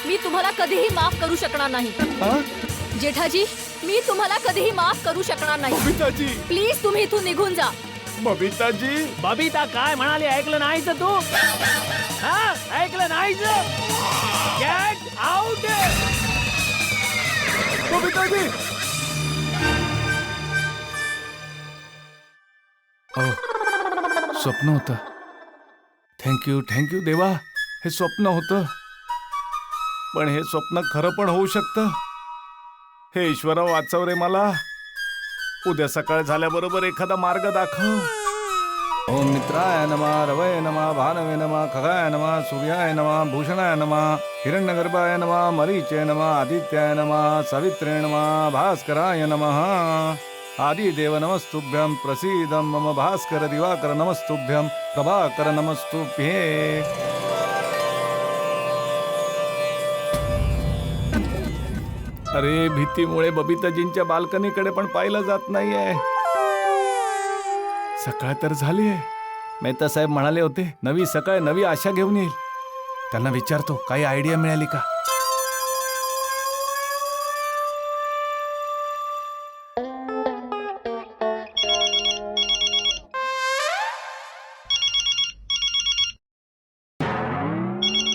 मी तुम्हाला कधीही माफ करू शकणार नाही. हाँ? जेठाजी, मी तुम्हाला कधीही माफ करू शकणार नाही. बबिताजी. प्लीज तुम्ही इथून निघून जा. बबिताजी. बबिता काय म्हणाली ऐकलं नाहीस तू? हा, ऐकलं नाहीस? Get out. बबिताजी. स्वप्न होतं. थँक्यू देवा. हे स्वप्न होतं, पण हे स्वप्न खरं पण होऊ शकतं. हे ईश्वरा, वाचव रे मला. उद्या सकाळ झाल्याबरोबर एखादा मार्ग दाखव. ओम मित्राय नमः, रवये नमः, भानवे नमः, खगाय नमः, सूर्याय नमः, भूषणाय नमः, हिरण्यगर्भाय नमः, मरीचे नमः, आदित्याय नमः, सवित्रे नमः, भास्कराय नमः. आदिदेव नमस्तुभ्यं, प्रसीदं मम भास्कर दिवाकर नमस्तुभ्यं, प्रभाकर नमस्तुभ्ये. अरे, भीतीमुळे बबिताजींच्या बाल्कनीकडे पण पाहिलं जात नाहीये. सकाळ तर झालीये. मेहता साहेब म्हणाले होते, नवी सकाळ नवी आशा घेऊन येईल. त्यांना विचारतो, काही आयडिया मिळाली का?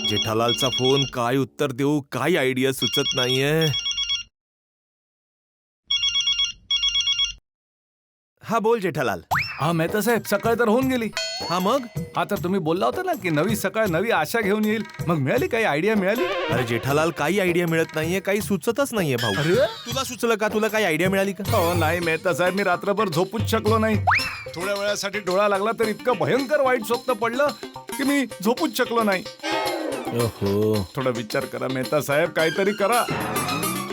जेठालालचा फोन, काय उत्तर देऊ, काय आयडिया सुचत नाहीये. हा बोल जेठालाल. हा मेहता साहेब सकाळ तर होऊन गेली. हा मग? हा तर तुम्ही बोलला होता ना की नवी सकाळ नवी आशा घेऊन येईल. मग मिळाली काही आयडिया मिळाली? अरे जेठालाल, काही आयडिया मिळत नाहीये, काही सुचतच नाहीये भाऊ. अरे तुला सुचलं का? तुला काही आयडिया मिळाली का? हो नाही मेहता साहेब, मी रात्रभर झोपूच शकलो नाही. थोड्या वेळासाठी डोळा लागला तर इतकं भयंकर वाईट स्वप्न पडलं की मी झोपूच शकलो नाही. ओहो, थोडा विचार करा मेहता साहेब, काहीतरी करा.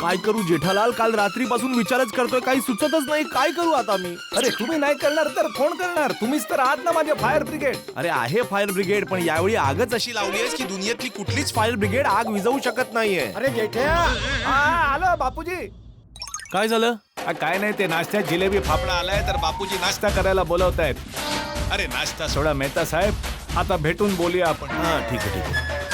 काय करू जेठालाल? काल रात्रीपासून विचारच करतोय, काही सुचतच नाही. काय करू आता मी? अरे तुम्ही नाही करणार तर कोण करणार? तुम्हीच तर आहात ना माझे फायर ब्रिगेड. अरे आहे फायर ब्रिगेड, पण यावेळी आगच अशी लावली आहेस की दुनियेतली कुठलीच फायर ब्रिगेड आग विझवू शकत नाहीये. अरे जेठ्या, आलो बापूजी. काय झालं? काय नाही, ते नाश्त्यात जिलेबी फाफडा आलाय तर बापूजी नाश्ता करायला बोलवतायत. अरे नाश्ता सोडा मेहता साहेब, आता भेटून बोलूया आपण. हा ठीक आहे ठीक आहे.